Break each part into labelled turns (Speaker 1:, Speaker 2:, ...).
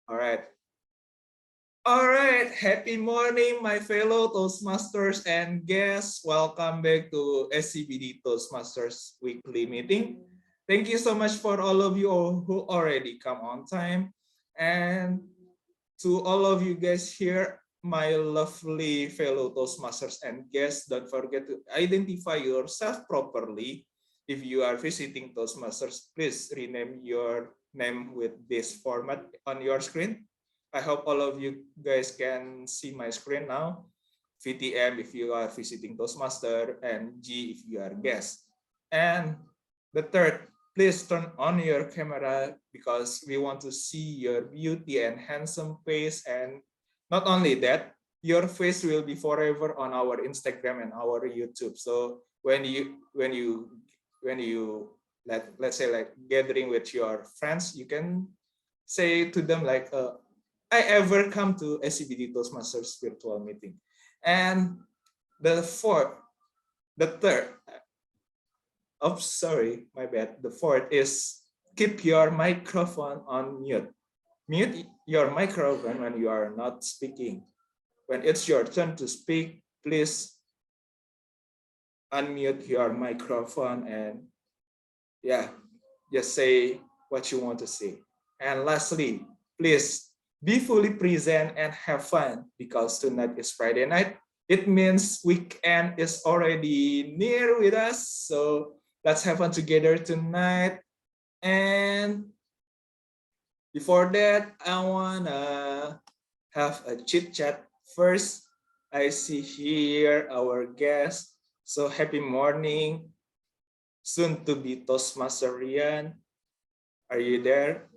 Speaker 1: All right. All right. Happy morning, my fellow Toastmasters and guests. Welcome back to SCBD Toastmasters weekly meeting. Thank you so much for all of you who already come on time. And to all of you guys here, my lovely fellow Toastmasters and guests, don't forget to identify yourself properly. If you are visiting Toastmasters, please rename your name with this format on your screen. I hope all of you guys can see my screen now. VTM if you are visiting Toastmaster, and G if you are guest. And the third, please turn on your camera because we want to see your beauty and handsome face. And not only that, your face will be forever on our Instagram and our YouTube. So when you let's say like gathering with your friends, you can say to them like, I ever come to SCBD Toastmasters virtual meeting. And the third, sorry, my bad. The fourth is keep your microphone on mute. Mute your microphone when you are not speaking. When it's your turn to speak, please unmute your microphone and just say what you want to say. And lastly, please be fully present and have fun because tonight is Friday night. It means weekend is already near with us. So let's have fun together tonight. And before that, I wanna have a chit chat first. I see here our guest. So happy morning, soon to be Toastmaster Rian. Are you there?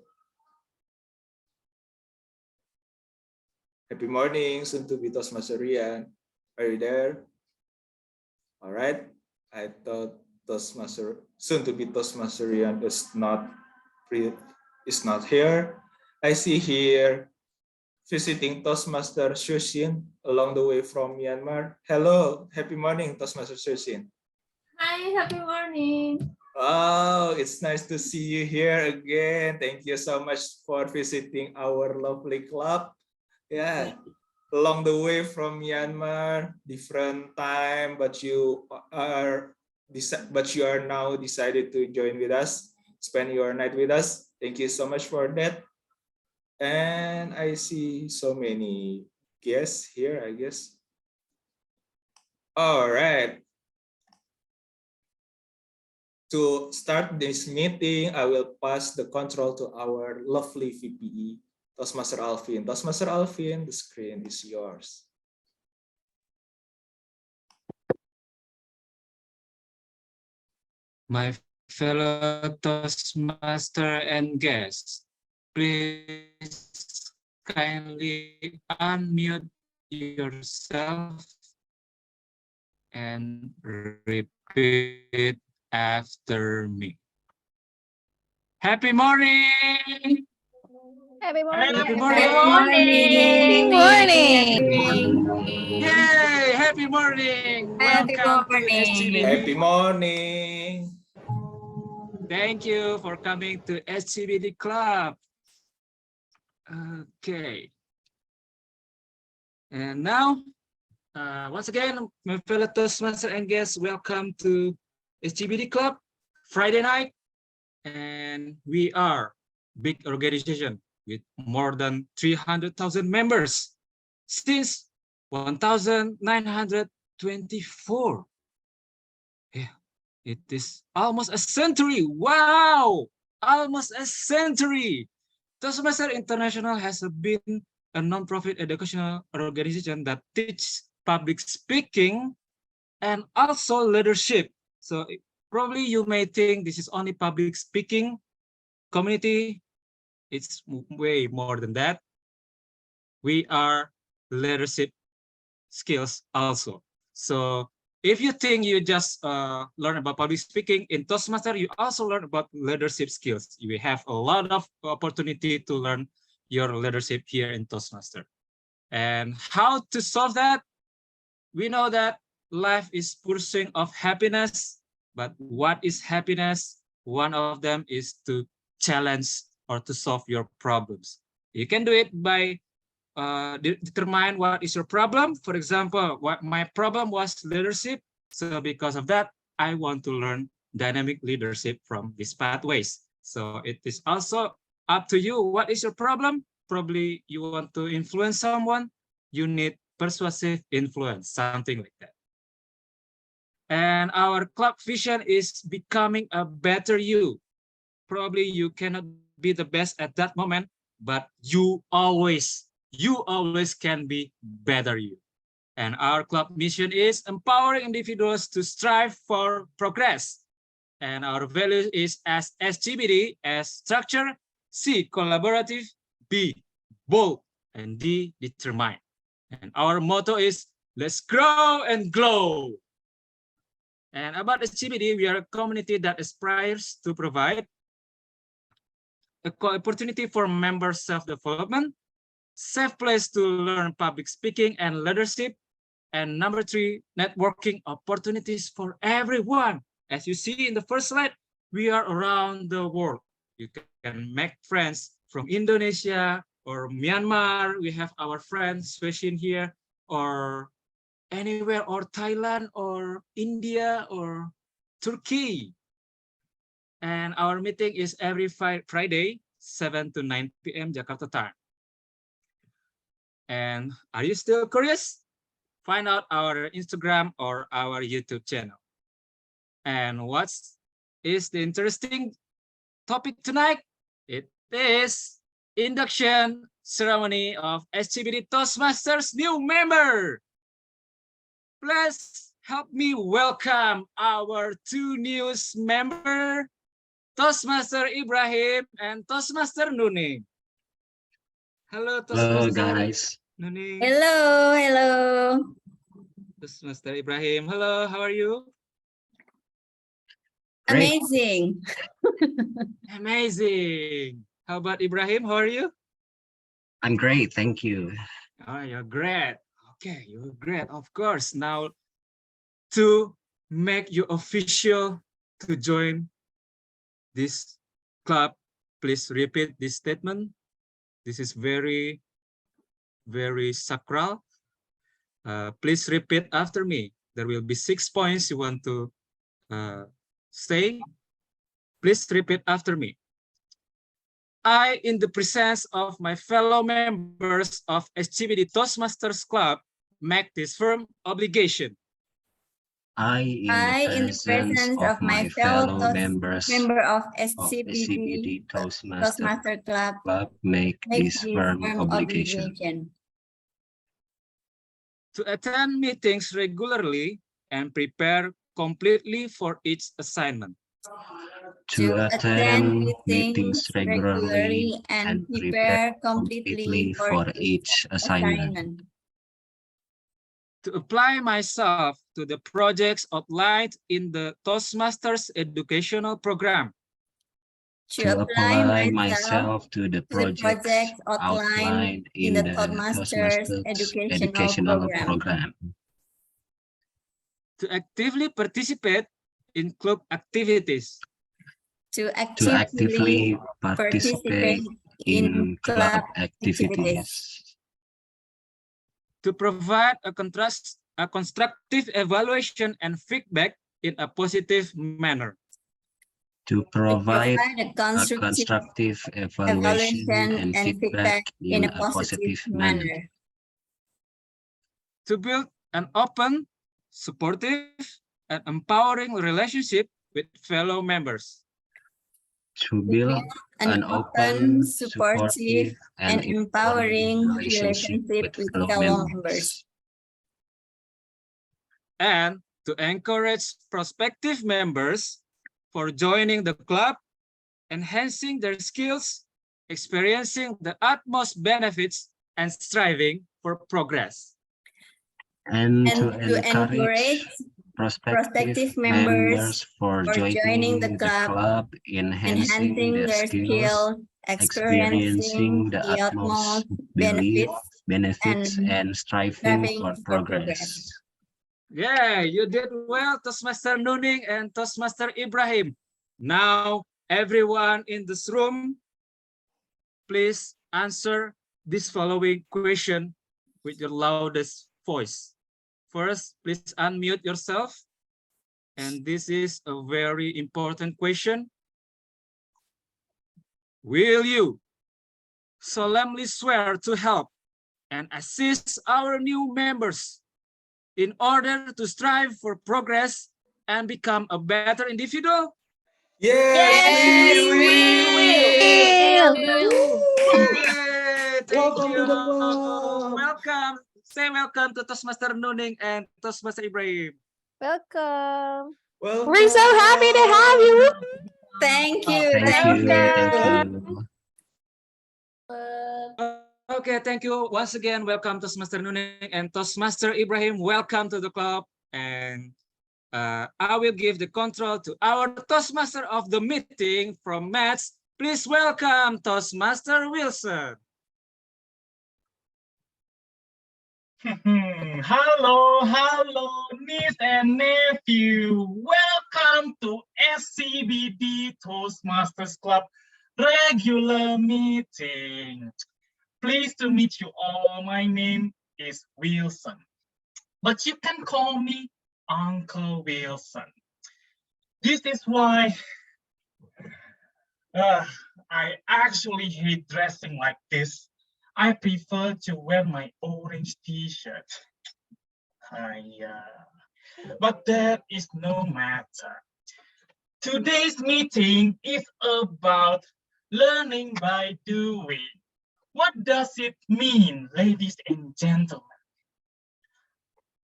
Speaker 1: Happy morning, soon to be Toastmaster Rian. Are you there? All right. I thought soon to be Toastmaster Rian is not here. I see here visiting Toastmaster Shushin along the way from Myanmar. Hello, happy morning, Toastmaster Shushin.
Speaker 2: Hi, happy morning.
Speaker 1: Oh, it's nice to see you here again. Thank you so much for visiting our lovely club. Yeah, along the way from Myanmar, different time, but you are now decided to join with us, spend your night with us. Thank you so much for that. And I see so many guests here, I guess. All right. To start this meeting, I will pass the control to our lovely VPE, Toastmaster Alvin. Toastmaster Alvin, the screen is yours.
Speaker 3: My fellow Toastmaster and guests, please kindly unmute yourself and repeat after me. Happy morning!
Speaker 2: Happy morning.
Speaker 3: Happy
Speaker 2: morning.
Speaker 3: morning! Yay! Happy morning! Welcome to SCBD.
Speaker 1: Happy morning!
Speaker 3: Thank you for coming to SCBD Club. Okay. And now, once again, my fellow Toastmaster and guests, welcome to SCBD Club Friday night. And we are big organization with more than 300,000 members since 1924. Yeah, it is almost a century. Wow, almost a century. Toastmaster International has been a non-profit educational organization that teaches public speaking and also leadership. So probably you may think this is only public speaking community. It's way more than that. We are leadership skills also. So if you think you just learn about public speaking in Toastmaster, you also learn about leadership skills. You have a lot of opportunity to learn your leadership here in Toastmaster. And how to solve that? We know that life is pursuit of happiness, but what is happiness? One of them is to challenge or to solve your problems. You can do it by determine what is your problem. For example, what my problem was leadership. So because of that, I want to learn dynamic leadership from these pathways. So it is also up to you. What is your problem? Probably you want to influence someone. You need persuasive influence, something like that. And our club vision is becoming a better you. Probably you cannot be the best at that moment, but you always can be better you. And our club mission is empowering individuals to strive for progress. And our value is as SCBD, as structure, C, collaborative, B, bold, and D, determined. And our motto is let's grow and glow. And about SCBD, we are a community that aspires to provide an opportunity for member self-development, safe place to learn public speaking and leadership, and number 3, networking opportunities for everyone. As you see in the first slide, we are around the world. You can make friends from Indonesia or Myanmar. We have our friends fishing here, or anywhere, or Thailand or India or Turkey. And our meeting is every Friday, 7 to 9 p.m. Jakarta time. And are you still curious? Find out our Instagram or our YouTube channel. And what is the interesting topic tonight? It is induction ceremony of SCBD Toastmasters new member. Please help me welcome our 2 newest member, Toastmaster Ibrahim and Toastmaster Nuning. Hello, Toastmaster.
Speaker 4: Hello, guys.
Speaker 3: Nuning.
Speaker 2: Hello, hello.
Speaker 3: Toastmaster Ibrahim. Hello, how are you?
Speaker 4: Great.
Speaker 2: Amazing.
Speaker 3: Amazing. How about Ibrahim? How are you?
Speaker 4: I'm great, thank you.
Speaker 3: Oh, you're great. Okay, you're great. Of course. Now, to make you official to join this club, please repeat this statement. This is very, very sacral. Please repeat after me. There will be 6 points you want to say. Please repeat after me. I, in the presence of my fellow members of SCBD Toastmasters Club, make this firm obligation.
Speaker 4: I, in the presence of my fellow members
Speaker 2: of
Speaker 4: of SCBD
Speaker 2: Toastmaster Club,
Speaker 4: make this firm obligation
Speaker 3: To attend meetings regularly and prepare completely for each assignment.
Speaker 4: to attend meetings regularly and prepare completely for each assignment.
Speaker 3: To apply myself to the projects outlined in the Toastmasters educational program.
Speaker 4: To apply myself to the projects outlined in the Toastmasters educational program.
Speaker 3: To actively participate in club activities.
Speaker 2: to
Speaker 4: To actively participate in club activities.
Speaker 3: To provide a constructive evaluation and feedback in a positive manner.
Speaker 4: To provide
Speaker 2: a
Speaker 4: a constructive evaluation and feedback in a positive manner.
Speaker 3: To build an open, supportive, and empowering relationship with fellow members.
Speaker 4: To build an open, supportive, and empowering relationship with fellow members.
Speaker 3: And to encourage prospective members for joining the club, enhancing their skills, experiencing the utmost benefits, and striving for progress.
Speaker 4: And to encourage prospective members for joining the club, enhancing their skills, experiencing the utmost benefits, and striving for progress.
Speaker 3: Yeah, you did well, Toastmaster Nuning and Toastmaster Ibrahim. Now, everyone in this room, please answer this following question with your loudest voice. First, please unmute yourself. And this is a very important question. Will you solemnly swear to help and assist our new members in order to strive for progress and become a better individual?
Speaker 1: Yes, we will.
Speaker 3: Yay, thank
Speaker 1: Welcome
Speaker 3: you.
Speaker 1: to the club.
Speaker 3: Welcome. Say welcome to Toastmaster Nuning and Toastmaster Ibrahim.
Speaker 5: Welcome.
Speaker 1: We're
Speaker 5: so happy to have you.
Speaker 2: Thank you.
Speaker 4: Thank you. Thank you.
Speaker 3: Okay, thank you once again. Welcome Toastmaster Nuning and Toastmaster Ibrahim. Welcome to the club. And I will give the control to our Toastmaster of the meeting from Maths. Please welcome Toastmaster Wilson.
Speaker 6: Hello, niece and nephew. Welcome to SCBD Toastmasters Club regular meeting. Pleased to meet you all. My name is Wilson, but you can call me Uncle Wilson. This is why I actually hate dressing like this. I prefer to wear my orange t-shirt. But that is no matter. Today's meeting is about learning by doing. What does it mean, ladies and gentlemen?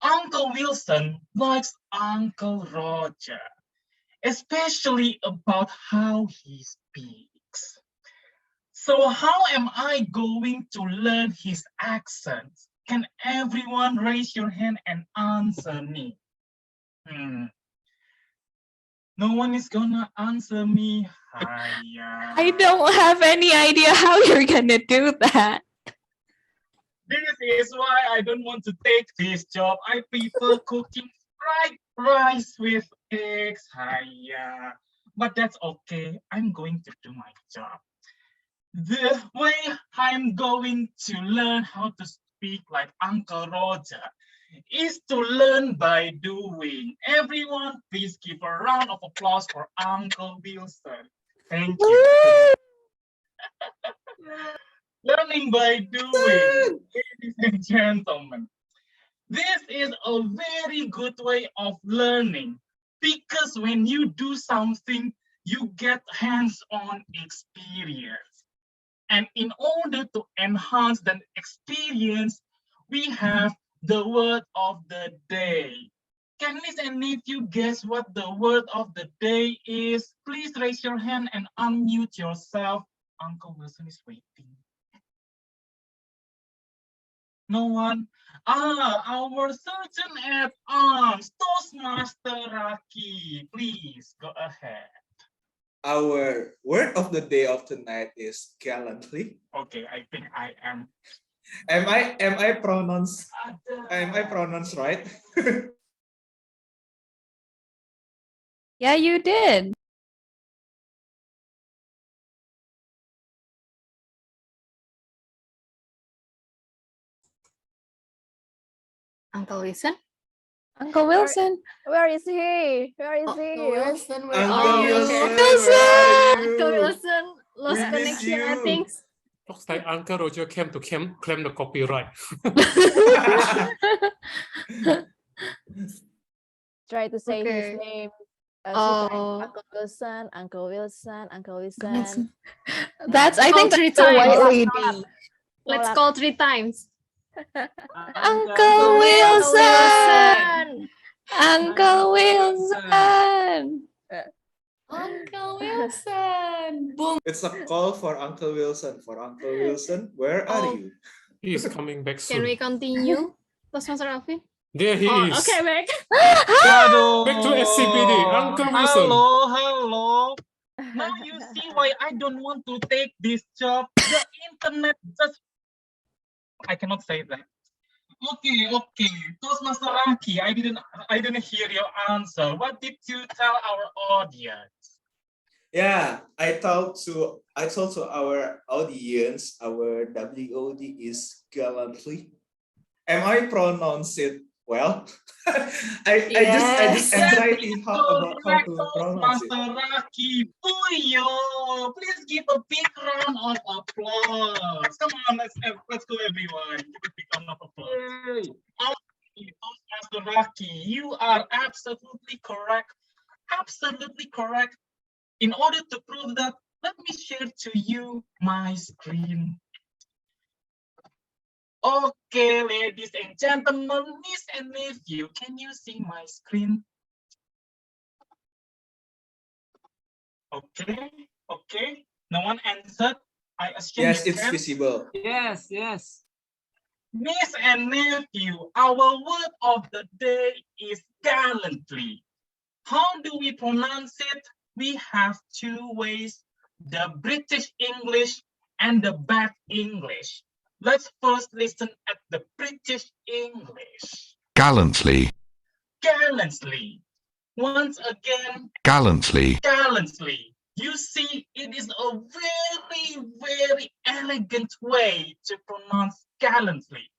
Speaker 6: Uncle Wilson likes Uncle Roger, especially about how he speaks. So how am I going to learn his accent? Can everyone raise your hand and answer me? No one is gonna answer me.
Speaker 5: I don't have any idea how you're gonna do that.
Speaker 6: This is why I don't want to take this job. I prefer cooking fried rice with eggs. But that's okay. I'm going to do my job. The way I'm going to learn how to speak like Uncle Roger is to learn by doing. Everyone, please give a round of applause for Uncle Wilson. Thank you. Learning by doing, ladies and gentlemen. This is a very good way of learning because when you do something, you get hands-on experience. And in order to enhance that experience, we have the word of the day. Can Liz and nephew guess what the word of the day is? Please raise your hand and unmute yourself. Uncle Wilson is waiting. No one? Our surgeon at arms, Toastmaster Raki. Please go ahead.
Speaker 1: Our word of the day of tonight is gallantly.
Speaker 6: Okay, I think I am.
Speaker 1: Am I pronounced right?
Speaker 5: Yeah, you did.
Speaker 7: Uncle Wilson?
Speaker 5: Uncle Wilson.
Speaker 8: Where is he? Where is
Speaker 7: Oh,
Speaker 8: he?
Speaker 7: Uncle Wilson, where
Speaker 1: Uncle
Speaker 7: are you?
Speaker 1: Wilson,
Speaker 5: Wilson!
Speaker 1: where are you?
Speaker 7: Uncle Wilson lost
Speaker 1: We miss
Speaker 7: connection, I
Speaker 1: you.
Speaker 7: think.
Speaker 9: Looks like Uncle Roger came to claim the copyright.
Speaker 8: Try to say
Speaker 7: Okay.
Speaker 8: his name.
Speaker 7: Oh.
Speaker 8: Uncle Wilson, Uncle Wilson, Uncle Wilson.
Speaker 5: That's, I
Speaker 7: Call
Speaker 5: think
Speaker 7: three
Speaker 5: that's the white
Speaker 7: times.
Speaker 5: lady.
Speaker 7: Let's call 3 times.
Speaker 5: Uncle Wilson! Uncle Wilson!
Speaker 7: Uncle Wilson! Boom!
Speaker 1: It's a call for Uncle Wilson. For Uncle Wilson, where are
Speaker 7: Oh.
Speaker 1: you?
Speaker 9: He is coming back
Speaker 7: Can
Speaker 9: soon.
Speaker 7: we continue? Toastmaster Alvin?
Speaker 9: There he is.
Speaker 7: Okay, back.
Speaker 9: Back to SCBD. Uncle Wilson.
Speaker 6: Hello. Now you see why I don't want to take this job. The internet just... I cannot say that. Okay. Toastmaster Raki, I didn't hear your answer. What did you tell our audience?
Speaker 1: Yeah, I told to our audience, our WOD is Gallantly. Am I pronounce it well? I just
Speaker 2: Yes.
Speaker 6: That
Speaker 1: anxiety
Speaker 6: is
Speaker 1: about how
Speaker 6: correct,
Speaker 1: to pronounce it.
Speaker 6: Toastmaster Raki. Puyo! Please give a big round of applause. Come on, let's go, everyone. Give a big round of applause. Okay, Toastmaster Raki, you are absolutely correct. Absolutely correct. In order to prove that, let me share to you my screen. Okay, ladies and gentlemen, niece and nephew, can you see my screen? Okay, okay. No one answered. I assume
Speaker 1: Yes,
Speaker 6: you
Speaker 1: it's
Speaker 6: can.
Speaker 1: visible.
Speaker 3: Yes, yes.
Speaker 6: Niece and nephew, our word of the day is gallantly. How do we pronounce it? We have two ways, the British English and the bad English. Let's first listen at the British English.
Speaker 10: Gallantly,
Speaker 6: Gallantly. Once again,
Speaker 10: gallantly,
Speaker 6: gallantly. You see, it is a very, very elegant way to pronounce gallantly.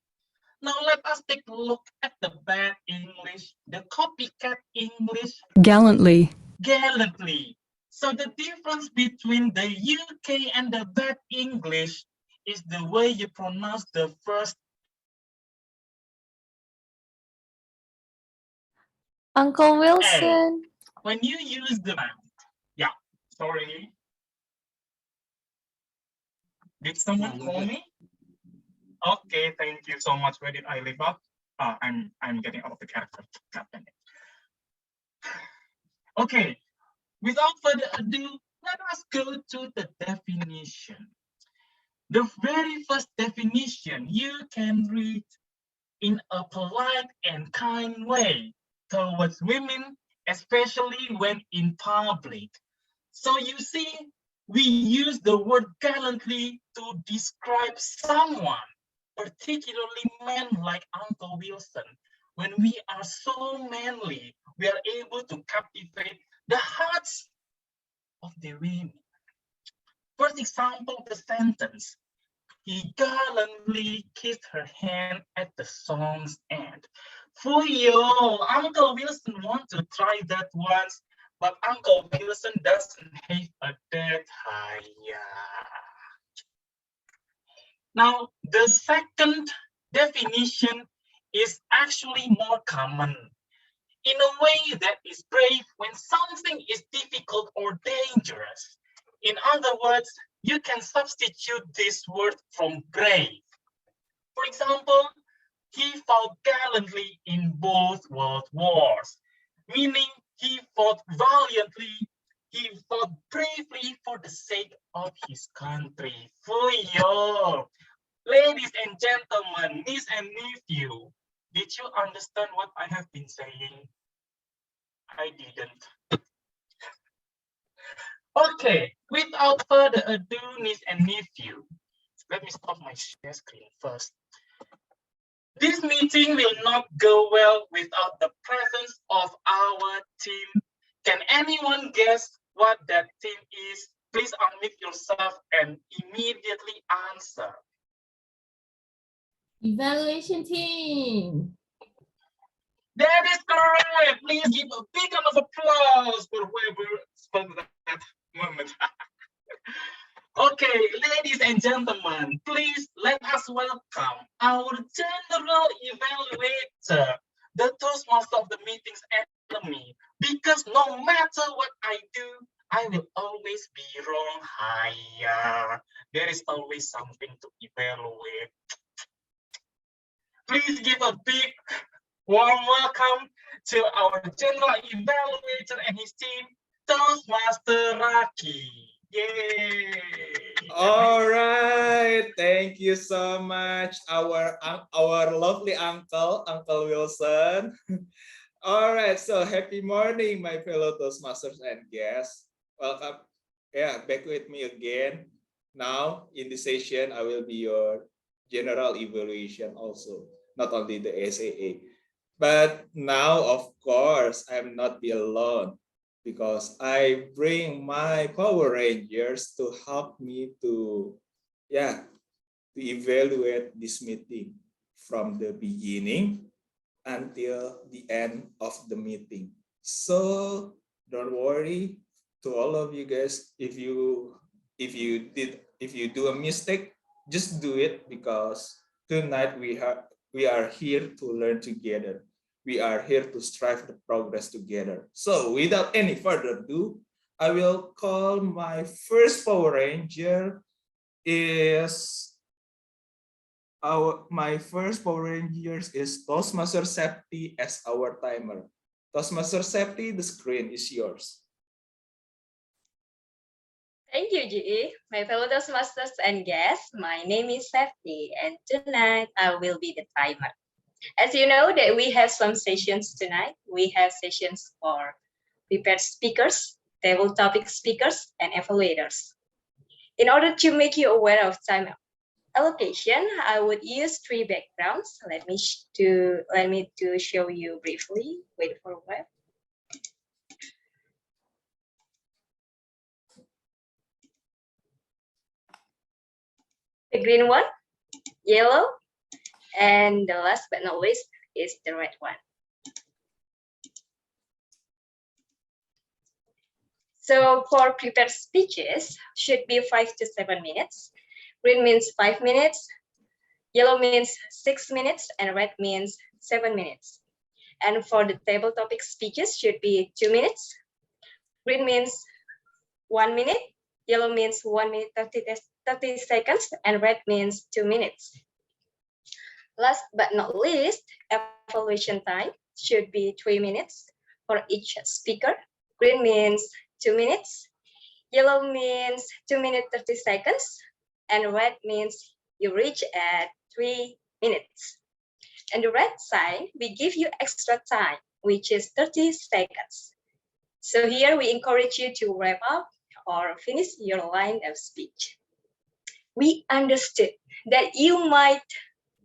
Speaker 6: Now let us take a look at the bad English, the copycat English.
Speaker 5: Gallantly.
Speaker 6: Gallantly. So the difference between the UK and the bad English is the way you pronounce the first.
Speaker 7: Uncle Wilson.
Speaker 6: When you use the yeah, sorry. Did someone call me? Okay, thank you so much. Where did I leave off? I'm getting out of the character. Okay, without further ado, let us go to the definition. The very first definition you can read in a polite and kind way towards women, especially when in public. So you see, we use the word gallantly to describe someone, particularly men like Uncle Wilson. When we are so manly, we are able to captivate the hearts of the women. For example, the sentence, he gallantly kissed her hand at the song's end. Fuyo, Uncle Wilson wants to try that once, but Uncle Wilson doesn't have a dead higher. Now, the second definition is actually more common. In a way that is brave when something is difficult or dangerous. In other words, you can substitute this word from brave. For example, he fought gallantly in both world wars, meaning he fought valiantly, he fought bravely for the sake of his country. Fuyo! Ladies and gentlemen, niece and nephew, did you understand what I have been saying? I didn't. Okay, without further ado, niece and nephew, let me stop my share screen first. This meeting will not go well without the presence of our team. Can anyone guess what that team is? Please unmute yourself and immediately answer.
Speaker 7: Evaluation team.
Speaker 6: That is correct. Please give a big round of applause for whoever spoke that moment. Okay, ladies and gentlemen, please let us welcome our general evaluator, the Toastmaster of the meeting's enemy. Because no matter what I do, I will always be wrong. Hiya. There is always something to evaluate. Please give a big warm welcome to our general evaluator and his team, Toastmaster Raki. Yay!
Speaker 1: All right, thank you so much, our lovely Uncle Wilson. All right, so happy morning, my fellow Toastmasters and guests. Welcome, back with me again. Now in this session, I will be your general evaluation also, not only the SAA. But now, of course, I'm not be alone because I bring my Power Rangers to help me to evaluate this meeting from the beginning until the end of the meeting. So don't worry, to all of you guys, if you do a mistake, just do it, because tonight we are here to learn together. We are here to strive the progress together. So without any further ado, I will call my first Power Ranger my first Power Rangers is Toastmaster Safety as our timer. Toastmaster Safety, the screen is yours.
Speaker 10: Thank you, GE. My fellow Toastmasters and guests, my name is Safety, and tonight I will be the timer. As you know that we have some sessions tonight. We have sessions for prepared speakers, table topic speakers, and evaluators. In order to make you aware of time allocation, I would use 3 backgrounds. Let me show you briefly. Wait for a while. The green one, yellow, and the last but not least is the red one. So for prepared speeches, should be 5 to 7 minutes. Green means 5 minutes, yellow means 6 minutes, and red means 7 minutes. And for the table topic speeches should be 2 minutes. Green means 1 minute, yellow means 1 minute 30 seconds, and red means 2 minutes. Last but not least, evaluation time should be 3 minutes for each speaker. Green means 2 minutes, yellow means 2 minutes 30 seconds, and red means you reach at 3 minutes. And the red sign, we give you extra time, which is 30 seconds. So here we encourage you to wrap up or finish your line of speech. We understood that you might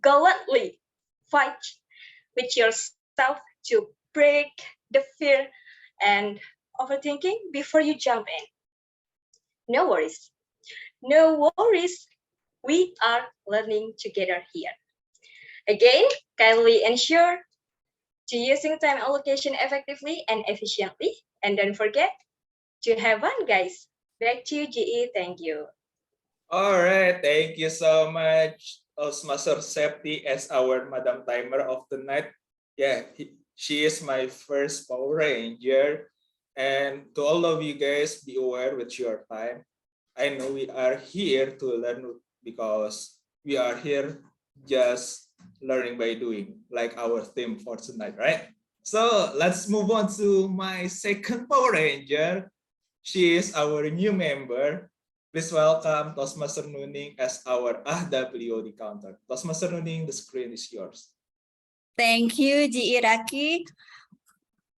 Speaker 10: gallantly fight with yourself to break the fear and overthinking before you jump in. No worries. No worries. We are learning together here. Again, kindly ensure to using time allocation effectively and efficiently. And don't forget to have fun, guys. Back to you, GE. Thank you.
Speaker 1: All right, thank you so much, Toastmaster Safety, as our Madam Timer of the night. Yeah, she is my first Power Ranger. And to all of you guys, be aware with your time. I know we are here to learn, because we are here just learning by doing, like our theme for tonight, right? So let's move on to my second Power Ranger. She is our new member. Please welcome Toastmaster Nuning as our AWOD counter. Toastmaster Nuning, the screen is yours.
Speaker 2: Thank you, GE Raki.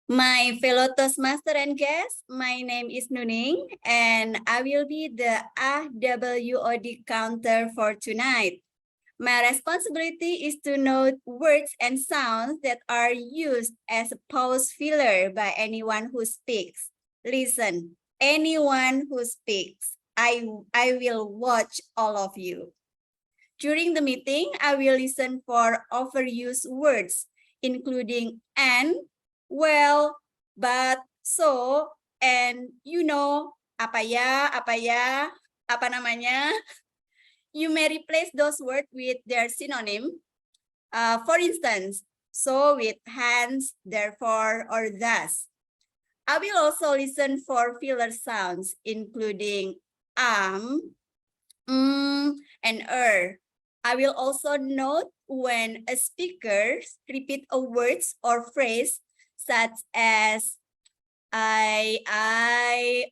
Speaker 2: My fellow Toastmaster and guests, my name is Nuning, and I will be the AWOD counter for tonight. My responsibility is to note words and sounds that are used as a pause filler by anyone who speaks. Listen, anyone who speaks, I will watch all of you. During the meeting, I will listen for overused words, including and, well, but, so, and you know, apa ya, apa namanya. You may replace those words with their synonym. For instance, so with hence, therefore, or thus. I will also listen for filler sounds, including and I will also note when a speaker repeat a word or phrase such as I,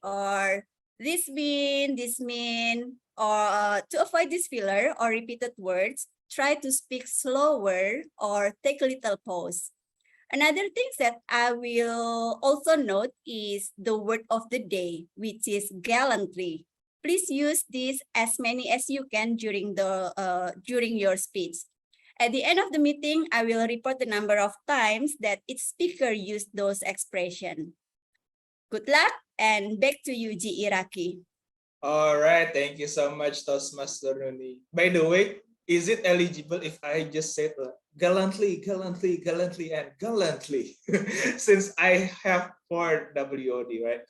Speaker 2: or this mean, or to avoid this filler or repeated words, try to speak slower or take a little pause. Another thing that I will also note is the word of the day, which is gallantly. Please use this as many as you can during your speech. At the end of the meeting, I will report the number of times that each speaker used those expressions. Good luck, and back to you, Ji Iraki.
Speaker 1: All right, thank you so much, Toastmaster Nuni. By the way, is it eligible if I just said gallantly, gallantly, gallantly, and gallantly? Since I have 4 WOD, right?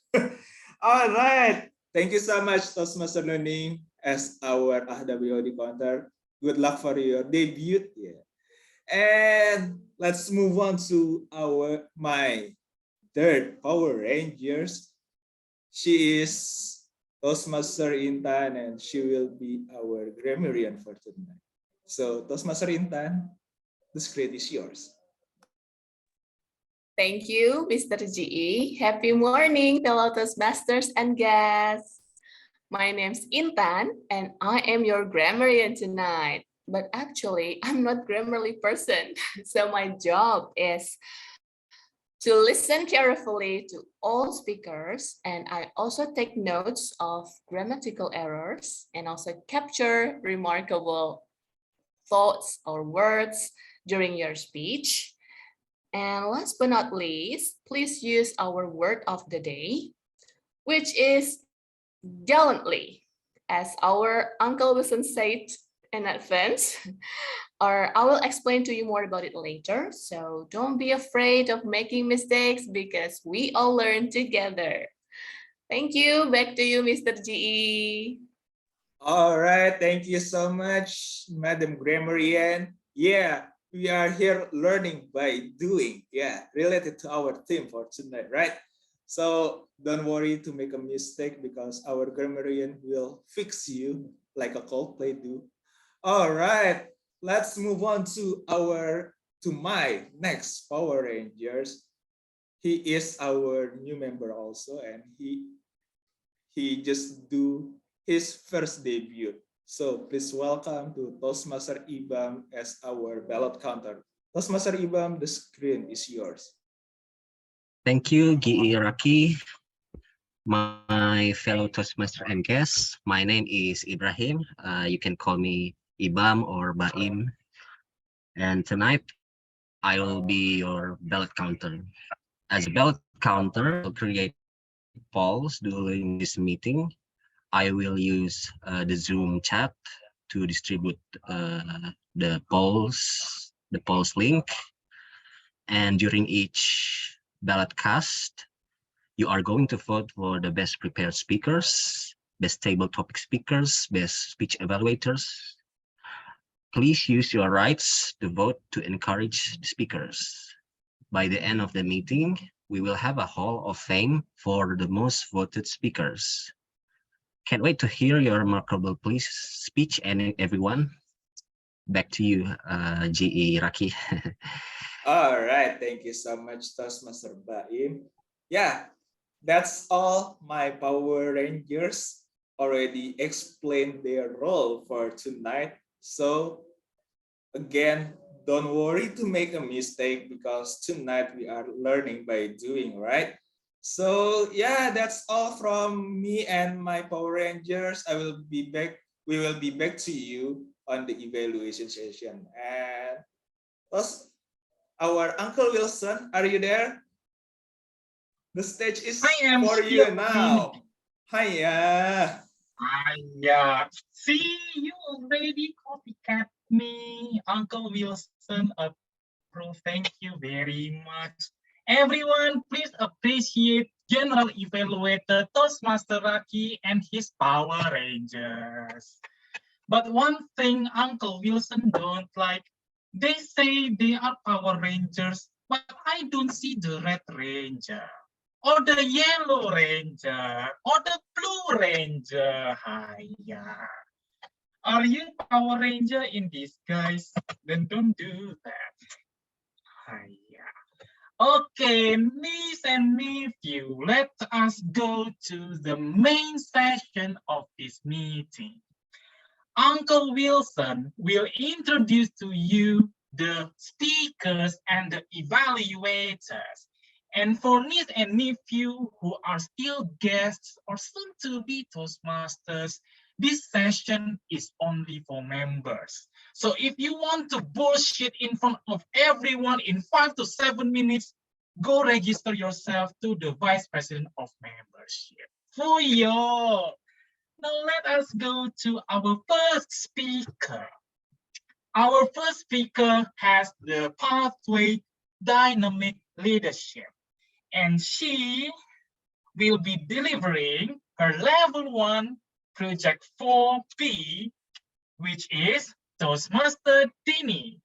Speaker 1: All right, thank you so much, Toastmaster Nuni, as our WOD counter. Good luck for your debut. Yeah. And let's move on to my third Power Rangers. She is Toastmaster Intan, and she will be our grammarian for tonight. So, Toastmaster Intan, the screen is yours.
Speaker 5: Thank you, Mr. GE. Happy morning, fellow Toastmasters and guests. My name's Intan, and I am your grammarian tonight. But actually, I'm not Grammarly person. So my job is to listen carefully to all speakers, and I also take notes of grammatical errors and also capture remarkable thoughts or words during your speech. And last but not least, please use our word of the day, which is gallantly, as our Uncle Wilson said in advance. Or I will explain to you more about it later. So don't be afraid of making mistakes because we all learn together. Thank you. Back to you, Mr. GE.
Speaker 1: All right, thank you so much, Madam Grammarian. Yeah, we are here learning by doing. Yeah, related to our theme for tonight, right? So don't worry to make a mistake because our grammarian will fix you like a Coldplay do. All right, let's move on to my next Power Rangers. He is our new member also, and he just do his first debut. So please welcome to Toastmaster Ibam as our ballot counter. Toastmaster Ibam, the screen is yours.
Speaker 4: Thank you, Gi Iraki. My fellow Toastmaster and guests, my name is Ibrahim. You can call me Ibam or Baim. And tonight, I will be your ballot counter. As a ballot counter, I'll create polls during this meeting. I will use the Zoom chat to distribute the polls link. And during each ballot cast, you are going to vote for the best prepared speakers, best table topic speakers, best speech evaluators. Please use your rights to vote to encourage the speakers. By the end of the meeting, we will have a Hall of Fame for the most voted speakers. Can't wait to hear your remarkable speech, and everyone. Back to you, GE Raki.
Speaker 1: All right, thank you so much, Toastmaster Baim. Yeah, that's all. My Power Rangers already explained their role for tonight. So again, don't worry to make a mistake because tonight we are learning by doing, right? So yeah, that's all from me and my Power Rangers. We will be back to you on the evaluation session. And plus, our Uncle Wilson, are you there? The stage is for you now. Hiya.
Speaker 6: Hiya. See, you already copycat me. Uncle Wilson approve. Thank you very much. Everyone, please appreciate General Evaluator Toastmaster Raki and his Power Rangers. But one thing Uncle Wilson don't like, they say they are Power Rangers, but I don't see the Red Ranger, or the Yellow Ranger, or the Blue Ranger. Hiya. Are you Power Ranger in disguise? Then don't do that. Hiya. Okay, niece and nephew, let us go to the main session of this meeting. Uncle Wilson will introduce to you the speakers and the evaluators. And for niece and nephew who are still guests or soon to be Toastmasters, this session is only for members. So if you want to bullshit in front of everyone in 5 to 7 minutes, go register yourself to the Vice President of Membership. Fuyo! Now let us go to our first speaker. Our first speaker has the pathway dynamic leadership, and she will be delivering her level 1 project 4B, which is Toastmaster Dini.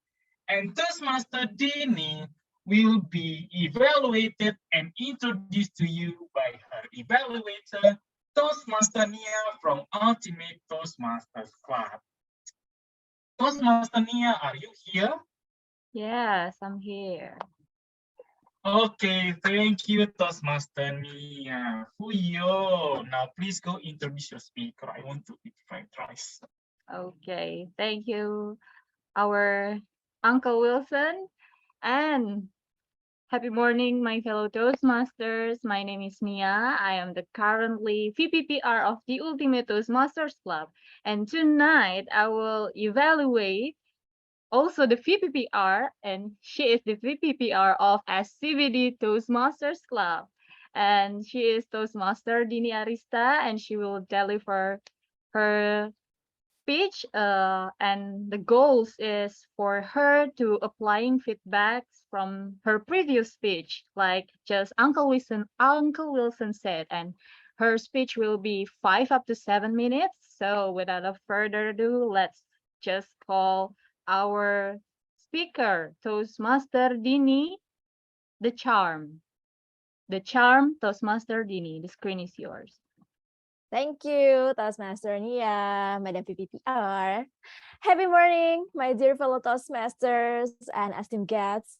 Speaker 6: And Toastmaster Dini will be evaluated and introduced to you by her evaluator, Toastmaster Nia from Ultimate Toastmasters Club. Toastmaster Nia, are you here?
Speaker 11: Yes, I'm here.
Speaker 6: Okay, thank you, Toastmaster Nia. Fuyo. Now please go introduce your speaker. I want to eat fried rice.
Speaker 11: Okay, thank you, our Uncle Wilson, and happy morning, my fellow Toastmasters. My name is Nia. I am the currently VPPR of the Ultimate Toastmasters Club, and tonight I will evaluate also the VPPR, and she is the VPPR of SCBD Toastmasters Club. And she is Toastmaster Dini Arista, and she will deliver her speech. And the goals is for her to applying feedbacks from her previous speech, like just Uncle Wilson said, and her speech will be 5 up to 7 minutes. So without a further ado, let's just call our speaker, Toastmaster Dini, the charm. The charm, Toastmaster Dini. The screen is yours.
Speaker 8: Thank you, Toastmaster Nia, Madam PPPR. Happy morning, my dear fellow Toastmasters and esteemed guests.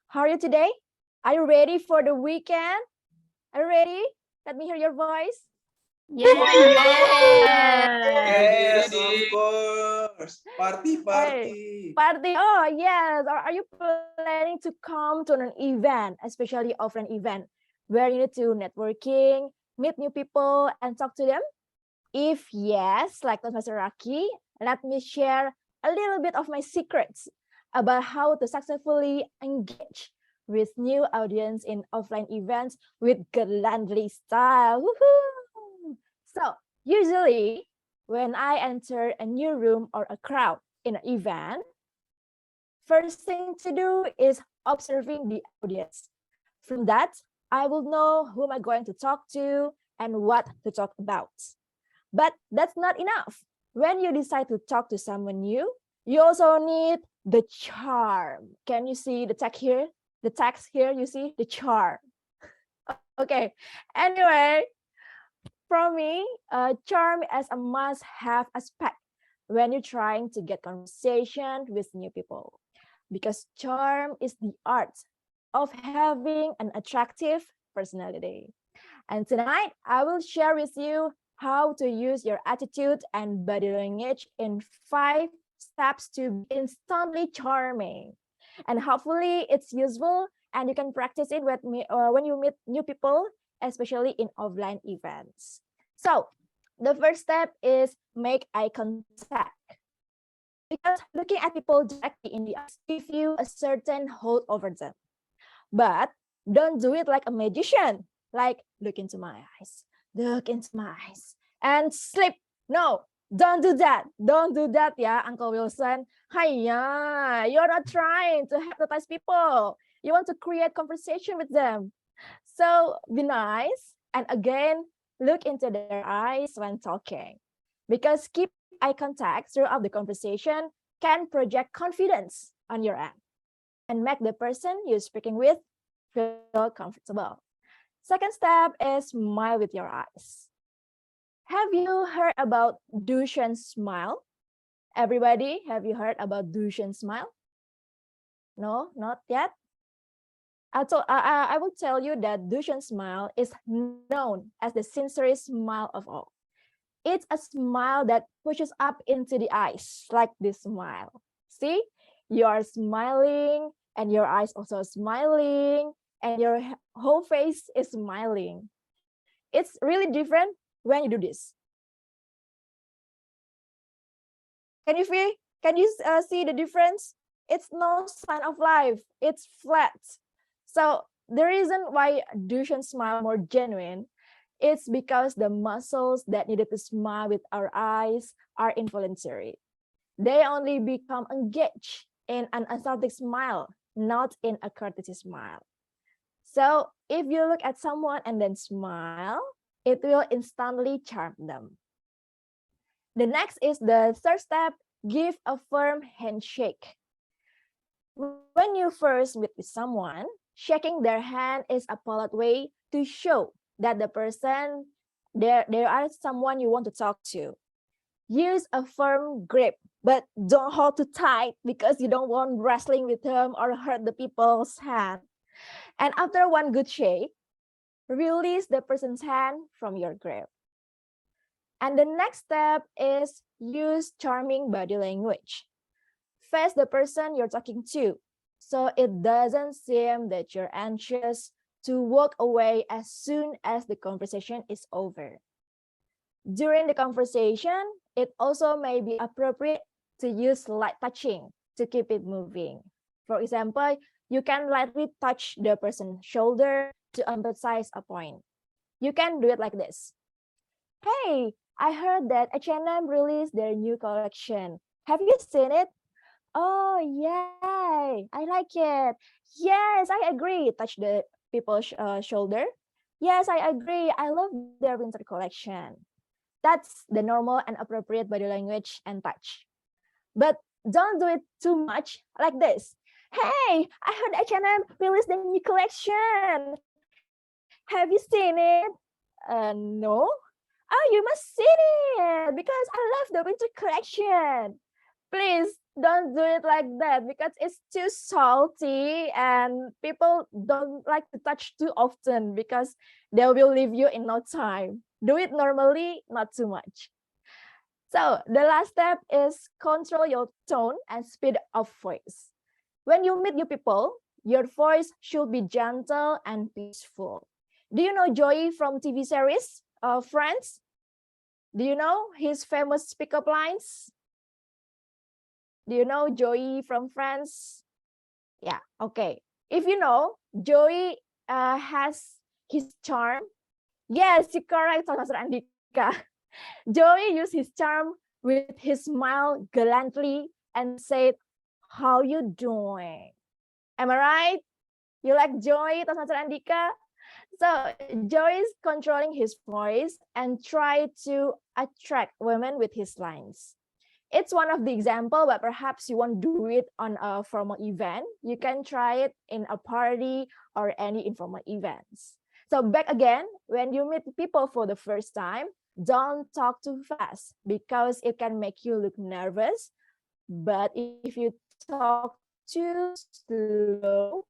Speaker 8: How are you today? Are you ready for the weekend? Are you ready? Let me hear your voice.
Speaker 1: Yes, of course. Party.
Speaker 8: Party. Oh, yes. Or are you planning to come to an event, especially offline event, where you need to networking, meet new people, and talk to them? If yes, like Toastmaster Raki, let me share a little bit of my secrets about how to successfully engage with new audience in offline events with Gallantly style. Woohoo! So usually when I enter a new room or a crowd in an event, first thing to do is observing the audience. From that, I will know who am I going to talk to and what to talk about. But that's not enough. When you decide to talk to someone new, you also need the charm. Can you see the text here? The text here, you see the charm. Okay, anyway, for me, charm is a must-have aspect when you're trying to get conversation with new people, because charm is the art of having an attractive personality. And tonight, I will share with you how to use your attitude and body language in 5 steps to be instantly charming. And hopefully it's useful and you can practice it with me when you meet new people, especially in offline events. So the first step is make eye contact. Because looking at people directly in the eyes gives you a certain hold over them. But don't do it like a magician, like look into my eyes, and sleep. No, don't do that. Don't do that, yeah, Uncle Wilson. Hiya, you're not trying to hypnotize people. You want to create conversation with them. So be nice. And again, look into their eyes when talking. Because keep eye contact throughout the conversation can project confidence on your end and make the person you're speaking with feel comfortable. Second step is smile with your eyes. Have you heard about Dushan smile? Everybody, have you heard about Dushan smile? No, not yet. I will tell you that Dushan smile is known as the sincerest smile of all. It's a smile that pushes up into the eyes, like this smile. See, you are smiling and your eyes also smiling and your whole face is smiling. It's really different when you do this. Can you see the difference? It's no sign of life. It's flat. So the reason why Dushan smile more genuine, it's because the muscles that needed to smile with our eyes are involuntary. They only become engaged in an authentic smile, not in a courtesy smile. So if you look at someone and then smile, it will instantly charm them. The next is the third step, give a firm handshake. When you first meet with someone, shaking their hand is a polite way to show that the person, there are someone you want to talk to. Use a firm grip, but don't hold too tight because you don't want wrestling with them or hurt the people's hand. And after one good shake, release the person's hand from your grip. And the next step is use charming body language. Face the person you're talking to, so it doesn't seem that you're anxious to walk away as soon as the conversation is over. During the conversation, it also may be appropriate to use light touching to keep it moving. For example, you can lightly touch the person's shoulder to emphasize a point. You can do it like this. Hey, I heard that H&M released their new collection. Have you seen it? Oh, yay, I like it. Yes, I agree. Touch the people's shoulder. Yes, I agree. I love their winter collection. That's the normal and appropriate body language and touch. But don't do it too much like this. Hey, I heard H&M released the new collection. Have you seen it? No. Oh, you must see it because I love the winter collection. Please don't do it like that because it's too salty and people don't like to touch too often because they will leave you in no time. Do it normally, not too much. So the last step is control your tone and speed of voice. When you meet new people, your voice should be gentle and peaceful. Do you know Joey from TV series Friends? Do you know his famous pickup lines? Do you know Joey from Friends? Yeah, okay. If you know, Joey has his charm. Yes, you're correct, Master Andhyka. Joey used his charm with his smile gallantly and said, how you doing? Am I right? You like Joey, Master Andhyka? So Joey is controlling his voice and try to attract women with his lines. It's one of the example, but perhaps you won't do it on a formal event. You can try it in a party or any informal events. So back again, when you meet people for the first time, don't talk too fast because it can make you look nervous. But if you talk too slow,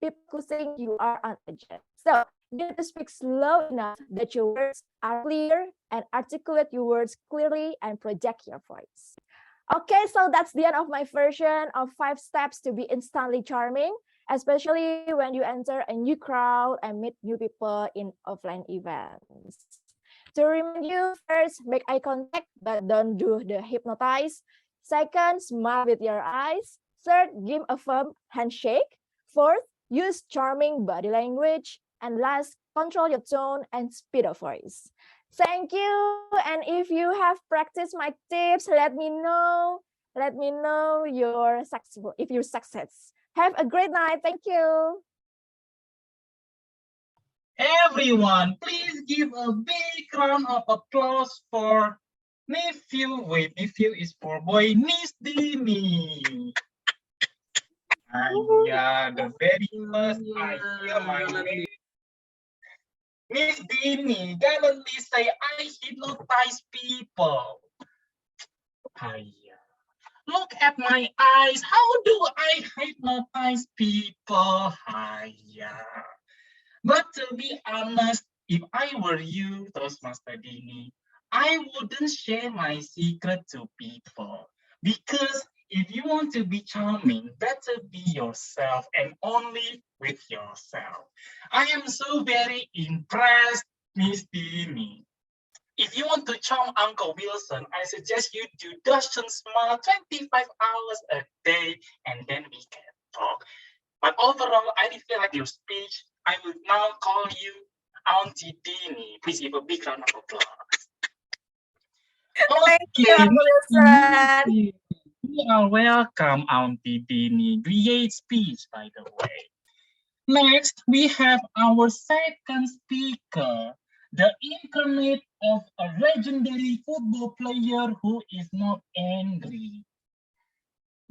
Speaker 8: people could think you are unintelligent. So you need to speak slow enough that your words are clear and articulate your words clearly and project your voice. Okay, so that's the end of my version of 5 steps to be instantly charming, especially when you enter a new crowd and meet new people in offline events. To remind you, first, make eye contact, but don't do the hypnotize. Second, smile with your eyes. Third, give a firm handshake. Fourth, use charming body language. And last, control your tone and speed of voice. Thank you. And if you have practiced my tips, let me know. Let me know you're successful, if you're success. Have a great night. Thank you.
Speaker 6: Everyone, please give a big round of applause for nephew. Wait, nephew is for boy, Miss Dini. Yeah, the very first I hear my name. Miss Dini, gallantly say, I hypnotize people. Look at my eyes. How do I hypnotize people? But to be honest, if I were you, Toastmaster Dini, I wouldn't share my secret to people. Because if you want to be charming, better be yourself and only with yourself. I am so very impressed, Miss Dini. If you want to charm Uncle Wilson, I suggest you do Dustin Smile 25 hours a day and then we can talk. But overall, I really feel like your speech. I will now call you Auntie Dini. Please give a big round of applause.
Speaker 2: Thank you,
Speaker 6: Okay,
Speaker 2: Wilson.
Speaker 6: you are welcome, Auntie Dini. Great speech, by the way. Next, we have our second speaker, the incarnate of a legendary football player who is not angry.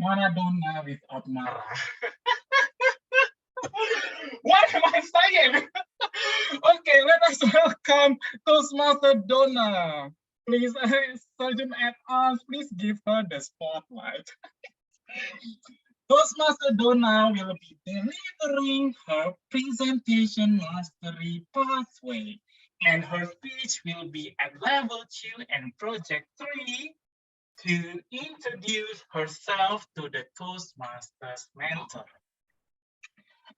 Speaker 6: Maradona without marah. What am I saying? Okay, let us welcome Toastmaster Donna. Please, Sergeant at Arms, please give her the spotlight. Toastmaster Donna will be delivering her presentation mastery pathway, and her speech will be at level 2 and project 3 to introduce herself to the Toastmasters mentor.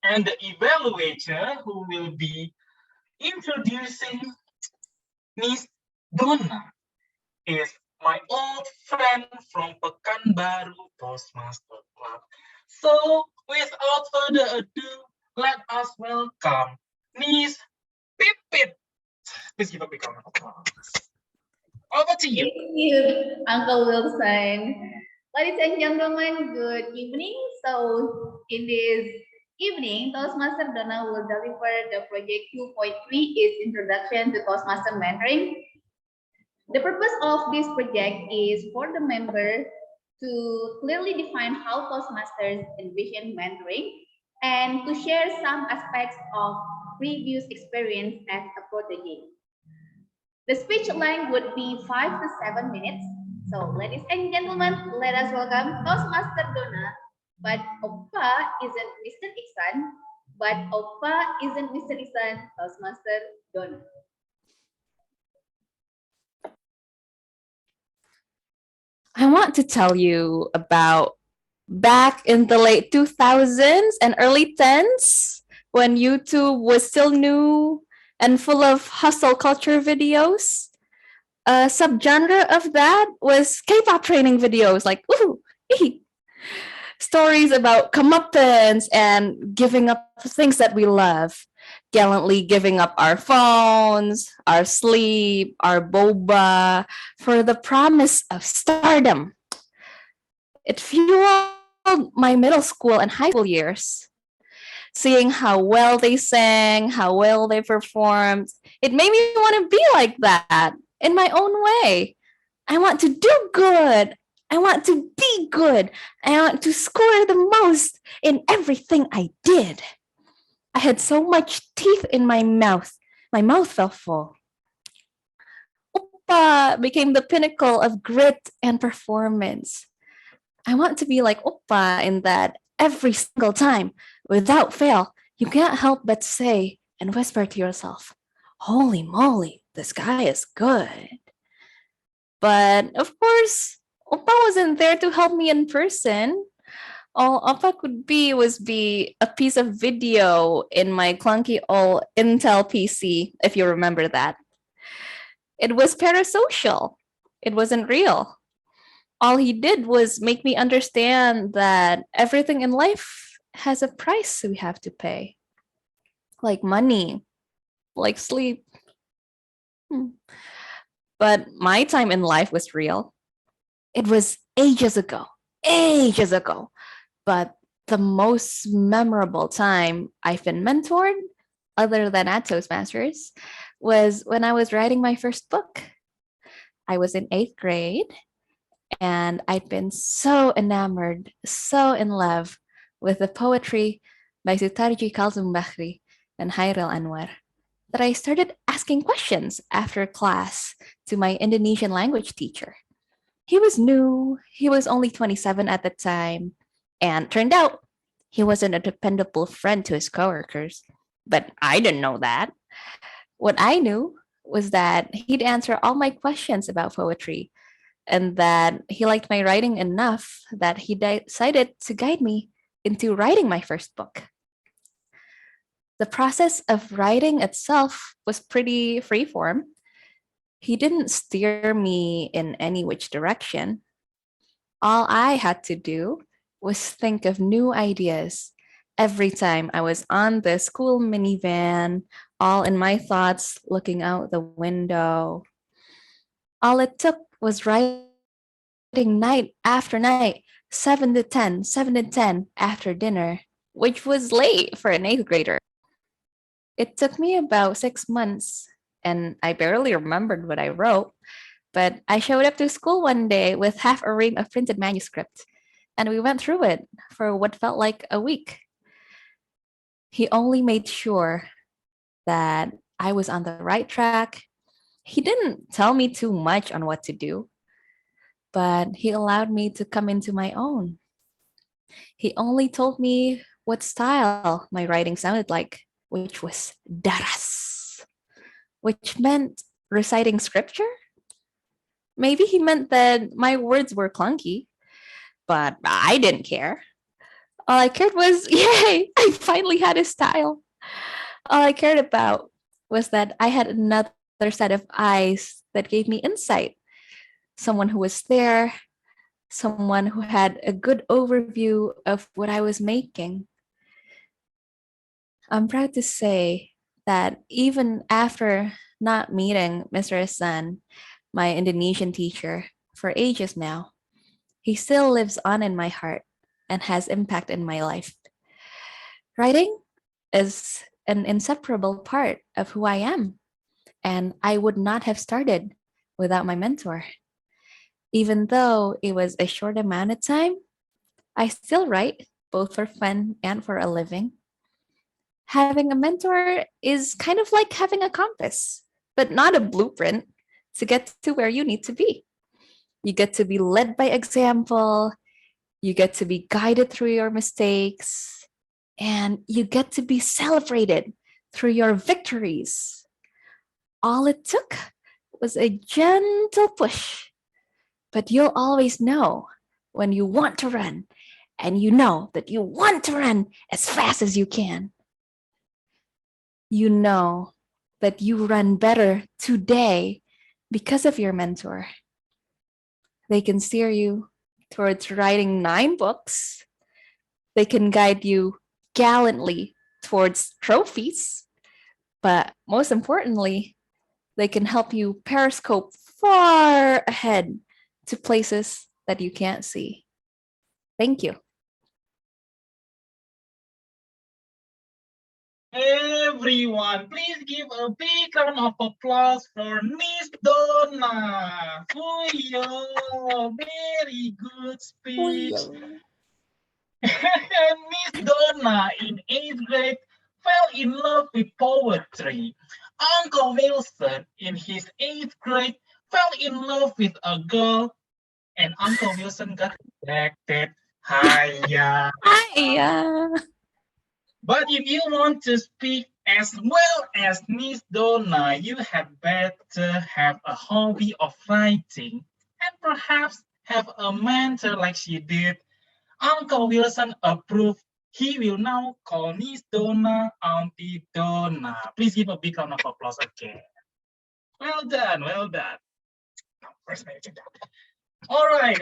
Speaker 6: And the evaluator who will be introducing Miss Donna is my old friend from Pekanbaru Toastmaster Club. So without further ado, let us welcome Miss Pipit. Please give a big round of applause. Over to you.
Speaker 12: Thank you, Uncle Wilson. Ladies and gentlemen, good evening. So in this evening, Toastmaster Donna will deliver the project 2.3 is Introduction to Toastmaster Mentoring. The purpose of this project is for the member to clearly define how Toastmasters envision mentoring and to share some aspects of previous experience as a protege. The speech length would be 5 to 7 minutes. So, ladies and gentlemen, let us welcome Toastmaster Donna. But Oppa isn't Mr. Ikhsan. But Oppa isn't Mr. Ikhsan, Toastmaster Donna.
Speaker 7: I want to tell you about back in the late 2000s and early 10s when YouTube was still new and full of hustle culture videos. A subgenre of that was K-pop training videos, like woohoo, stories about comeuppance and giving up things that we love, gallantly giving up our phones, our sleep, our boba for the promise of stardom. It fueled my middle school and high school years. Seeing how well they sang, how well they performed, it made me want to be like that in my own way. I want to do good. I want to be good. I want to score the most in everything I did. I had so much teeth in my mouth. My mouth felt full. Oppa became the pinnacle of grit and performance. I want to be like Oppa in that every single time, without fail, you can't help but say and whisper to yourself, holy moly, this guy is good. But of course, Oppa wasn't there to help me in person. All Oppa could be was be a piece of video in my clunky old Intel PC, if you remember that. It was parasocial. It wasn't real. All he did was make me understand that everything in life has a price we have to pay. Like money, like sleep. But my time in life was real. It was ages ago. But the most memorable time I've been mentored, other than at Toastmasters, was when I was writing my first book. I was in 8th grade, and I'd been so enamored, so in love with the poetry by Sutarji Kalsum Bahri and Hairil Anwar that I started asking questions after class to my Indonesian language teacher. He was new, he was only 27 at the time, and turned out he wasn't a dependable friend to his coworkers. But I didn't know that. What I knew was that he'd answer all my questions about poetry, and that he liked my writing enough that he decided to guide me into writing my first book. The process of writing itself was pretty freeform. He didn't steer me in any which direction. All I had to do was think of new ideas Every time I was on the school minivan, all in my thoughts, looking out the window. All it took was writing night after night, 7 to 10, 7 to 10 after dinner, which was late for an 8th grader. It took me about 6 months, and I barely remembered what I wrote, but I showed up to school one day with half a ream of printed manuscript, and we went through it for what felt like a week. He only made sure that I was on the right track. He didn't tell me too much on what to do, but he allowed me to come into my own. He only told me what style my writing sounded like, which was daras, which meant reciting scripture. Maybe he meant that my words were clunky, but I didn't care. All I cared was, yay, I finally had a style. All I cared about was that I had another set of eyes that gave me insight. Someone who was there, someone who had a good overview of what I was making. I'm proud to say that even after not meeting Mr. Ikhsan, my Indonesian teacher, for ages now, he still lives on in my heart and has impact in my life. Writing is an inseparable part of who I am, and I would not have started without my mentor. Even though it was a short amount of time, I still write, both for fun and for a living. Having a mentor is kind of like having a compass, but not a blueprint to get to where you need to be. You get to be led by example, you get to be guided through your mistakes, and you get to be celebrated through your victories. All it took was a gentle push, but you'll always know when you want to run, and you know that you want to run as fast as you can. You know that you run better today because of your mentor. They can steer you towards writing 9 books. They can guide you gallantly towards trophies. But most importantly, they can help you periscope far ahead to places that you can't see. Thank you.
Speaker 6: Everyone, please give a big round of applause for Miss Donna. Oh, very good speech. Miss Donna in 8th grade fell in love with poetry. Uncle Wilson in his 8th grade fell in love with a girl, and Uncle Wilson got rejected. Hiya.
Speaker 7: Hiya.
Speaker 6: But if you want to speak as well as Miss Donna, you had better have a hobby of writing and perhaps have a mentor like she did. Uncle Wilson approved. He will now call Miss Donna Auntie Donna. Please give a big round of applause again. Well done, well done. All right,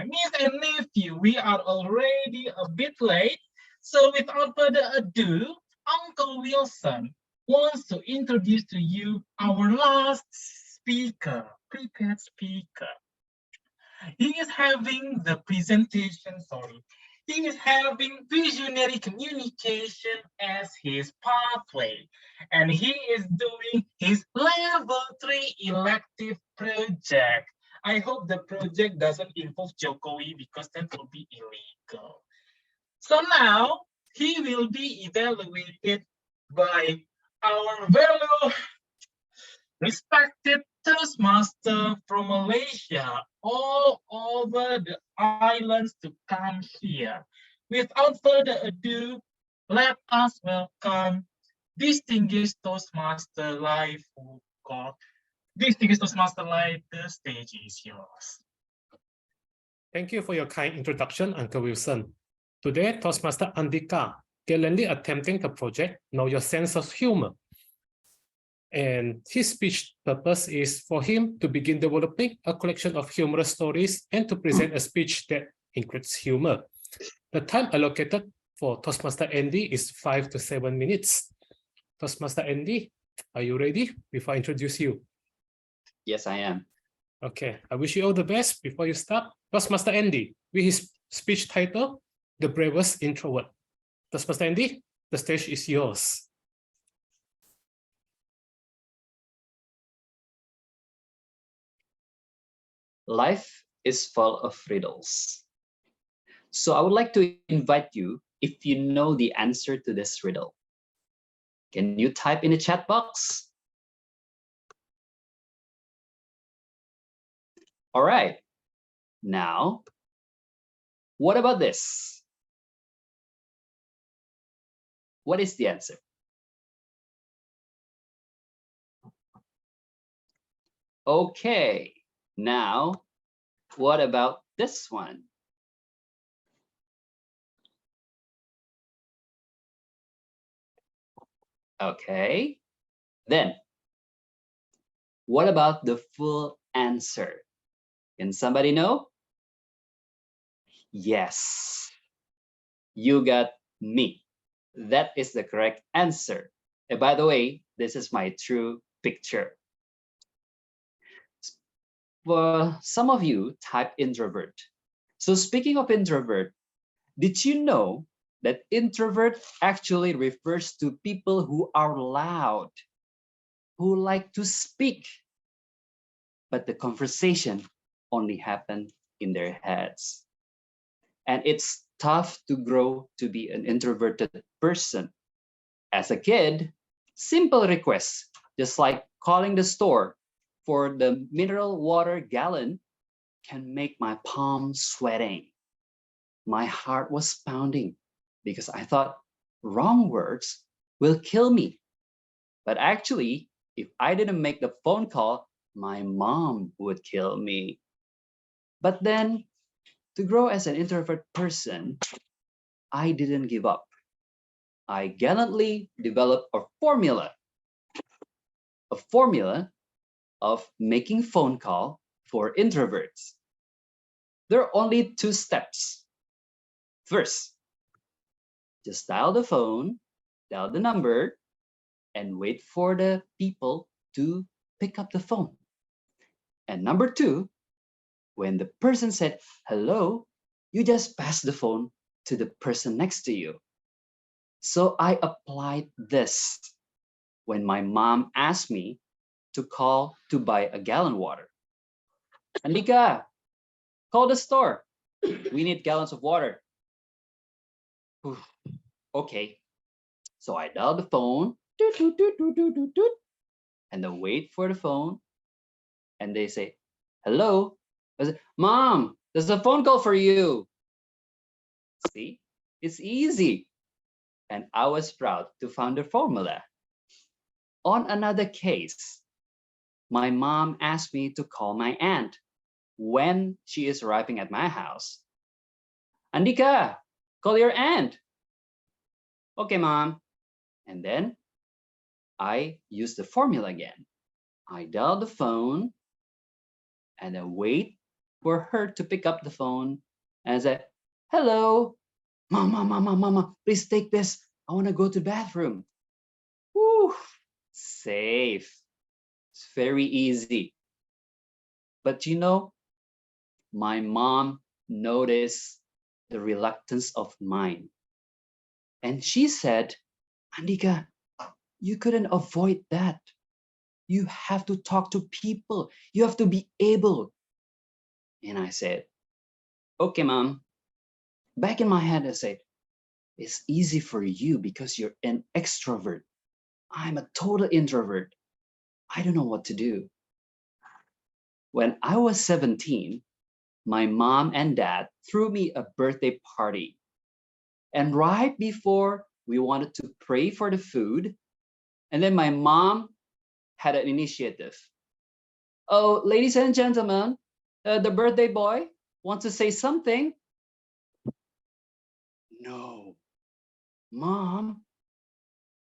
Speaker 6: niece and nephew, we are already a bit late. So without further ado, Uncle Wilson wants to introduce to you our last speaker, prepared speaker. He is having the presentation, he is having visionary communication as his pathway, and he is doing his level 3 elective project. I hope the project doesn't involve Jokowi because that will be illegal. So now he will be evaluated by our very respected Toastmaster from Malaysia, all over the islands to come here. Without further ado, let us welcome distinguished Toastmaster Live. Oh God. Distinguished Toastmaster Live, the stage is yours.
Speaker 9: Thank you for your kind introduction, Uncle Wilson. Today, Toastmaster Andhyka gallantly attempting the project Know Your Sense of Humor. And his speech purpose is for him to begin developing a collection of humorous stories and to present a speech that includes humor. The time allocated for Toastmaster Andy is 5 to 7 minutes. Toastmaster Andy, are you ready before I introduce you?
Speaker 13: Yes, I am.
Speaker 9: Okay, I wish you all the best. Before you start, Toastmaster Andy, with his speech title, The Bravest Introvert. Toastmaster Andy, the stage is yours.
Speaker 13: Life is full of riddles. So I would like to invite you, if you know the answer to this riddle. Can you type in the chat box? All right. Now, what about this? What is the answer? Okay. Now, what about this one? Okay. Then, what about the full answer? Can somebody know? Yes. You got me. That is the correct answer. And by the way, this is my true picture. Well, some of you type introvert. So speaking of introvert, did you know that introvert actually refers to people who are loud, who like to speak, but the conversation only happen in their heads. And it's tough to grow to be an introverted person. As a kid, simple requests, just like calling the store for the mineral water gallon, can make my palms sweating. My heart was pounding because I thought wrong words will kill me. But actually, if I didn't make the phone call, my mom would kill me. But then, to grow as an introvert person, I didn't give up. I gallantly developed a formula of making phone call for introverts. There are only 2 steps. First, just dial the phone, dial the number, and wait for the people to pick up the phone. And number 2, when the person said hello, you just pass the phone to the person next to you. So I applied this when my mom asked me to call to buy a gallon water. Andhyka, call the store. We need gallons of water. Okay. So I dialed the phone, and then wait for the phone. And they say, hello. I said, Mom, there's a phone call for you. See, it's easy. And I was proud to find the formula. On another case, my mom asked me to call my aunt when she is arriving at my house. Andhyka, call your aunt. Okay, Mom. And then I used the formula again. I dialed the phone and then wait for her to pick up the phone and say, hello, Mama, please take this. I want to go to the bathroom. Whew, safe. It's very easy. But you know, my mom noticed the reluctance of mine. And she said, Andhyka, you couldn't avoid that. You have to talk to people. You have to be able. And I said, okay, Mom. Back in my head, I said, it's easy for you because you're an extrovert. I'm a total introvert. I don't know what to do. When I was 17, my mom and dad threw me a birthday party. And right before we wanted to pray for the food, and then my mom had an initiative. Oh, ladies and gentlemen, the birthday boy wants to say something. No, Mom,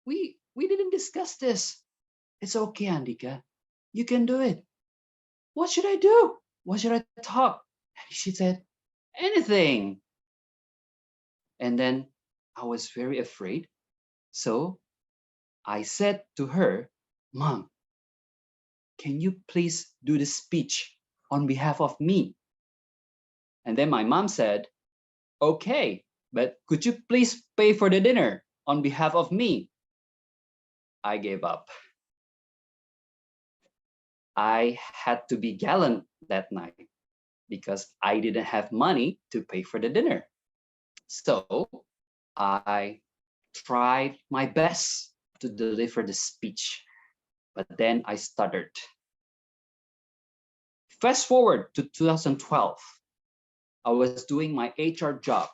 Speaker 13: we didn't discuss this. It's okay, Andhyka. You can do it. What should I do? What should I talk? And she said, anything. And then I was very afraid. So I said to her, Mom, can you please do the speech on behalf of me? And then my mom said, okay, but could you please pay for the dinner on behalf of me? I gave up. I had to be gallant that night because I didn't have money to pay for the dinner. So I tried my best to deliver the speech, but then I stuttered. Fast forward to 2012. I was doing my HR job.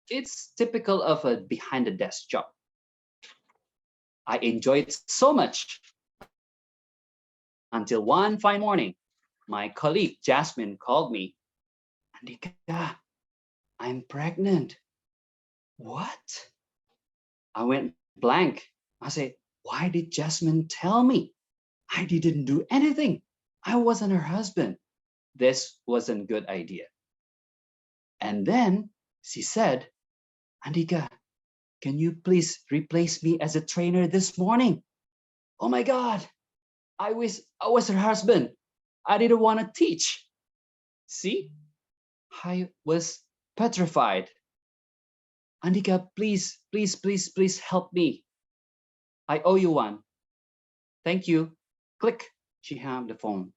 Speaker 13: It's typical of a behind the desk job. I enjoyed it so much until one fine morning, my colleague Jasmine called me. Andhyka, I'm pregnant. What? I went blank. I said, why did Jasmine tell me? I didn't do anything. I wasn't her husband. This wasn't a good idea. And then she said, Andhyka, can you please replace me as a trainer this morning? Oh my God, I wish I was her husband. I didn't want to teach. See, I was petrified. Andhyka, please, please, please, please help me. I owe you one. Thank you. Click, she hung up the phone.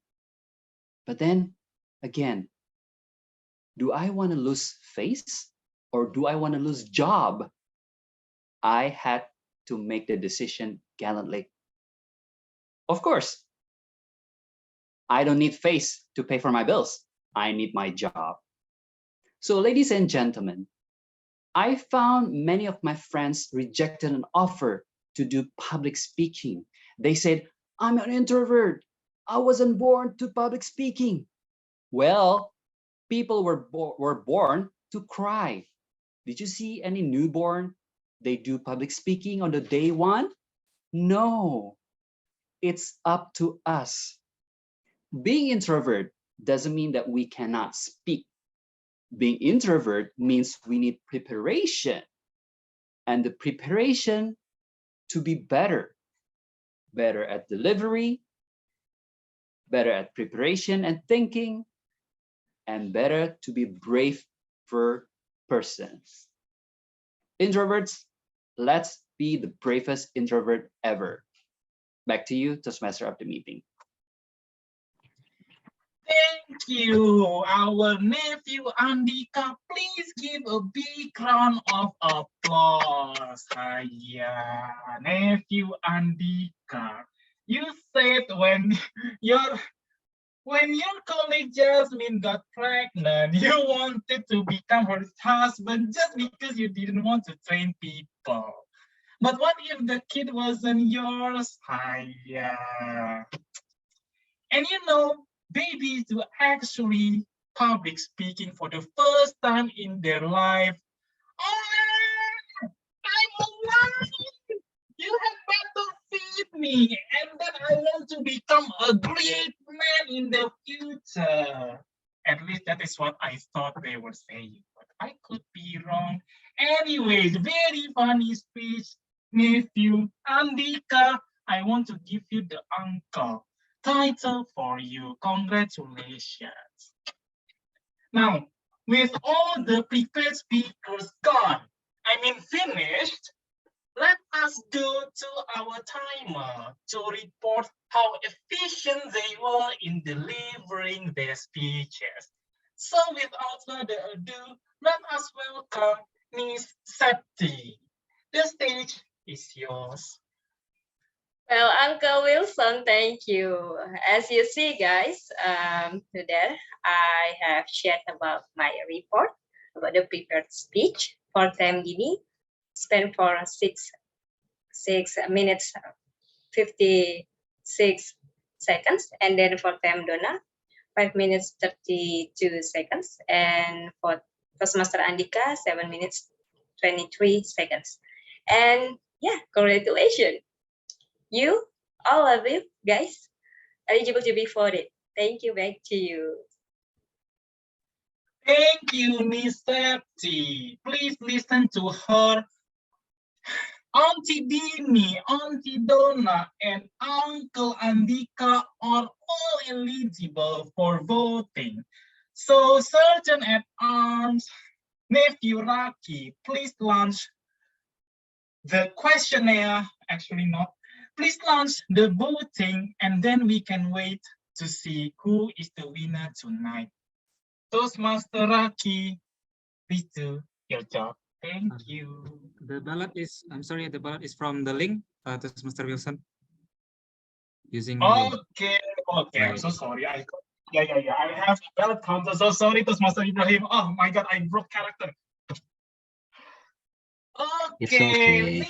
Speaker 13: But then again, do I want to lose face or do I want to lose job? I had to make the decision gallantly. Of course, I don't need face to pay for my bills. I need my job. So ladies and gentlemen, I found many of my friends rejected an offer to do public speaking. They said, I'm an introvert. I wasn't born to public speaking. Well, people were born to cry. Did you see any newborn? They do public speaking on the day one? No, it's up to us. Being introvert doesn't mean that we cannot speak. Being introvert means we need preparation, and the preparation to be better at delivery, better at preparation and thinking, and better to be brave for persons. Introverts, let's be the bravest introvert ever. Back to you, Toastmaster of the meeting.
Speaker 6: Thank you, our nephew Andhyka. Please give a big round of applause. Yeah, nephew Andhyka. You said when your colleague Jasmine got pregnant, you wanted to become her husband just because you didn't want to train people. But what if the kid wasn't yours? Yeah. And you know, babies do actually public speaking for the first time in their life. Oh, I'm alive! You had better feed me, and then I want to become a great man in the future. At least that is what I thought they were saying, but I could be wrong. Anyways, very funny speech, nephew Andhyka. I want to give you the uncle title for you. Congratulations. Now, with all the prepared speakers gone, finished, let us go to our timer to report how efficient they were in delivering their speeches. So without further ado, let us welcome Miss Septi. The stage is yours.
Speaker 10: Well, Uncle Wilson, thank you. As you see, guys, today I have shared about my report about the prepared speech for them Dini. Spent for 6 minutes 56 seconds, and then for them Donna 5 minutes 32 seconds, and for Toastmaster Andhyka 7 minutes 23 seconds. And yeah, congratulations. You, all of you guys, eligible to be voted. Thank you, back to you.
Speaker 6: Thank you, Miss Septi. Please listen to her Auntie Dini, Auntie Donna, and Uncle Andhyka are all eligible for voting. So, Sergeant at Arms, Nephew Raki, please launch the questionnaire. Actually, not. Please launch the voting, and then we can wait to see who is the winner tonight. Toastmaster Raki, please do your job. Thank you.
Speaker 3: The ballot is, I'm sorry, the ballot is from the link, Mr. Wilson. Using link.
Speaker 6: Okay, okay. I'm
Speaker 3: Right.
Speaker 6: so sorry. Yeah. I have ballot counter. So sorry, Toastmaster Ibrahim. Oh my God, I broke character.
Speaker 4: It's
Speaker 6: Okay,
Speaker 4: okay.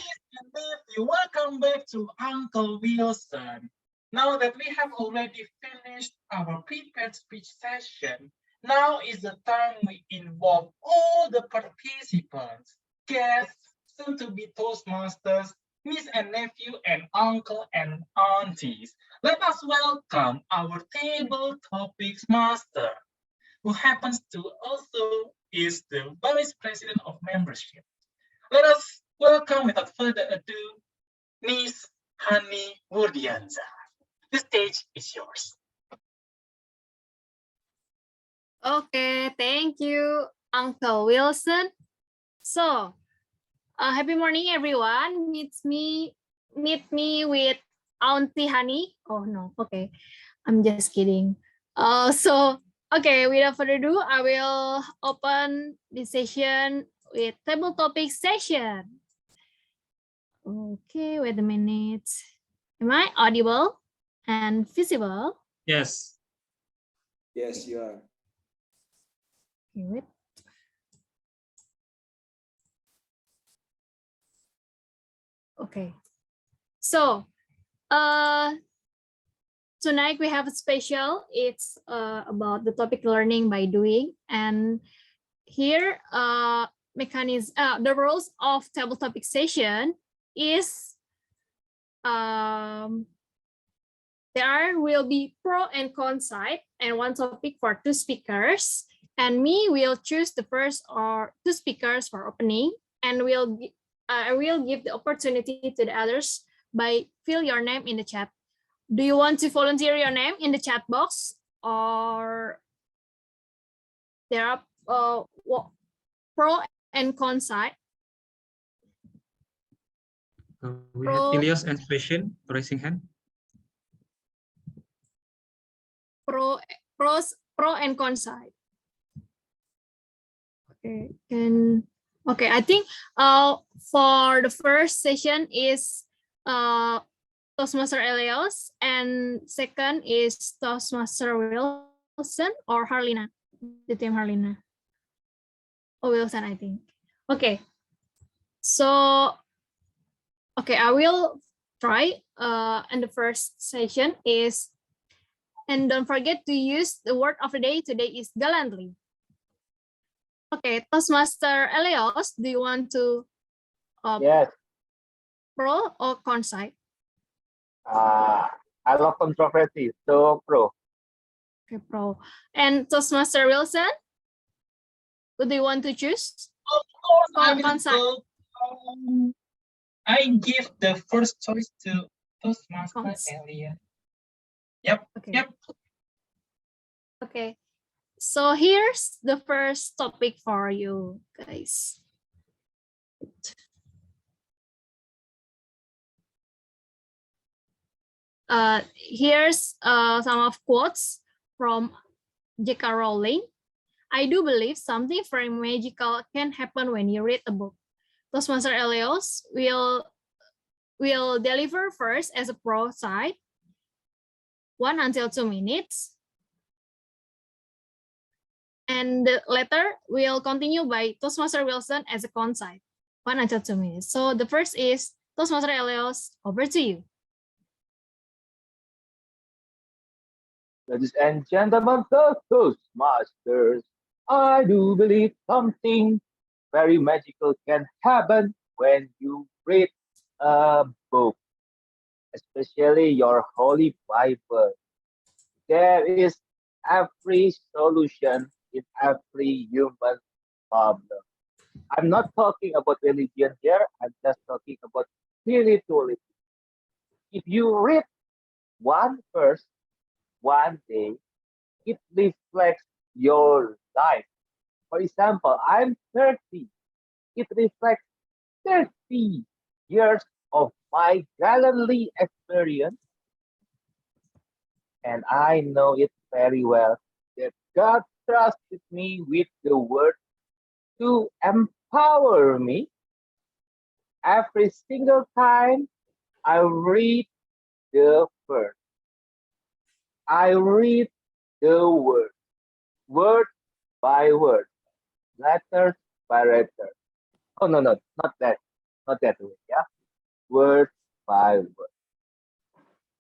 Speaker 6: you welcome back to Uncle Wilson. Now that we have already finished our prepared speech session, now is the time we involve all the participants, guests, soon-to-be Toastmasters, niece and nephew, and uncle and aunties. Let us welcome our table topics master, who happens to also is the vice president of membership. Let us welcome, without further ado, Miss Hanny Wurdianza. The stage is yours.
Speaker 14: Okay, thank you, Uncle Wilson. So, happy morning, everyone. Meet me with Auntie Hanny. Oh no, okay, I'm just kidding. Okay, without further ado, I will open the session with table topic session. Okay, wait a minute. Am I audible and visible?
Speaker 3: Yes.
Speaker 1: Yes, you are.
Speaker 14: Okay, wait. Okay. So, tonight we have a special. It's about the topic learning by doing, and here the rules of table topic session is there will be pro and con side and one topic for two speakers, and me will choose the first or two speakers for opening, and I will give the opportunity to the others by fill your name in the chat. Do you want to volunteer your name in the chat box, or there are pro and con side?
Speaker 3: We have Ilyas and Fashion raising hand.
Speaker 14: Pro and con side. Okay, okay, I think for the first session is Toastmaster Elios, and second is Toastmaster Wilson or Harlina, the team Harlina. Oh, Wilson, I think. Okay, so okay, I will try. And the first session is, and don't forget to use the word of the day. Today is gallantly. Okay, Toastmaster Elios, do you want to
Speaker 15: yes,
Speaker 14: pro or con side?
Speaker 15: I love controversy, so pro.
Speaker 14: Okay, pro. And Toastmaster Wilson, what do you want to choose?
Speaker 6: Of course, I
Speaker 14: Con
Speaker 6: will
Speaker 14: side.
Speaker 6: go. I give the first choice to Toastmaster Elliot. Yep.
Speaker 14: Okay.
Speaker 6: Yep.
Speaker 14: Okay. So here's the first topic for you guys. Here's some of quotes from J.K. Rowling. I do believe something very magical can happen when you read a book. Toastmaster Elios will deliver first as a pro side, 1 until 2 minutes. And later we'll continue by Toastmaster Wilson as a con side, 1 until 2 minutes. So the first is Toastmaster Elios, over to you.
Speaker 15: Ladies and gentlemen, the Toastmasters, I do believe something very magical can happen when you read a book, especially your Holy Bible. There is every solution in every human problem. I'm not talking about religion here. I'm just talking about spirituality. If you read one verse one day, it reflects your life. For example, I'm 30. It reflects 30 years of my Gallantly experience, and I know it very well that God trusted me with the word to empower me every single time I read the verse. I read the word by word, letter by letter. Oh no, no, not that way. Yeah, word by word.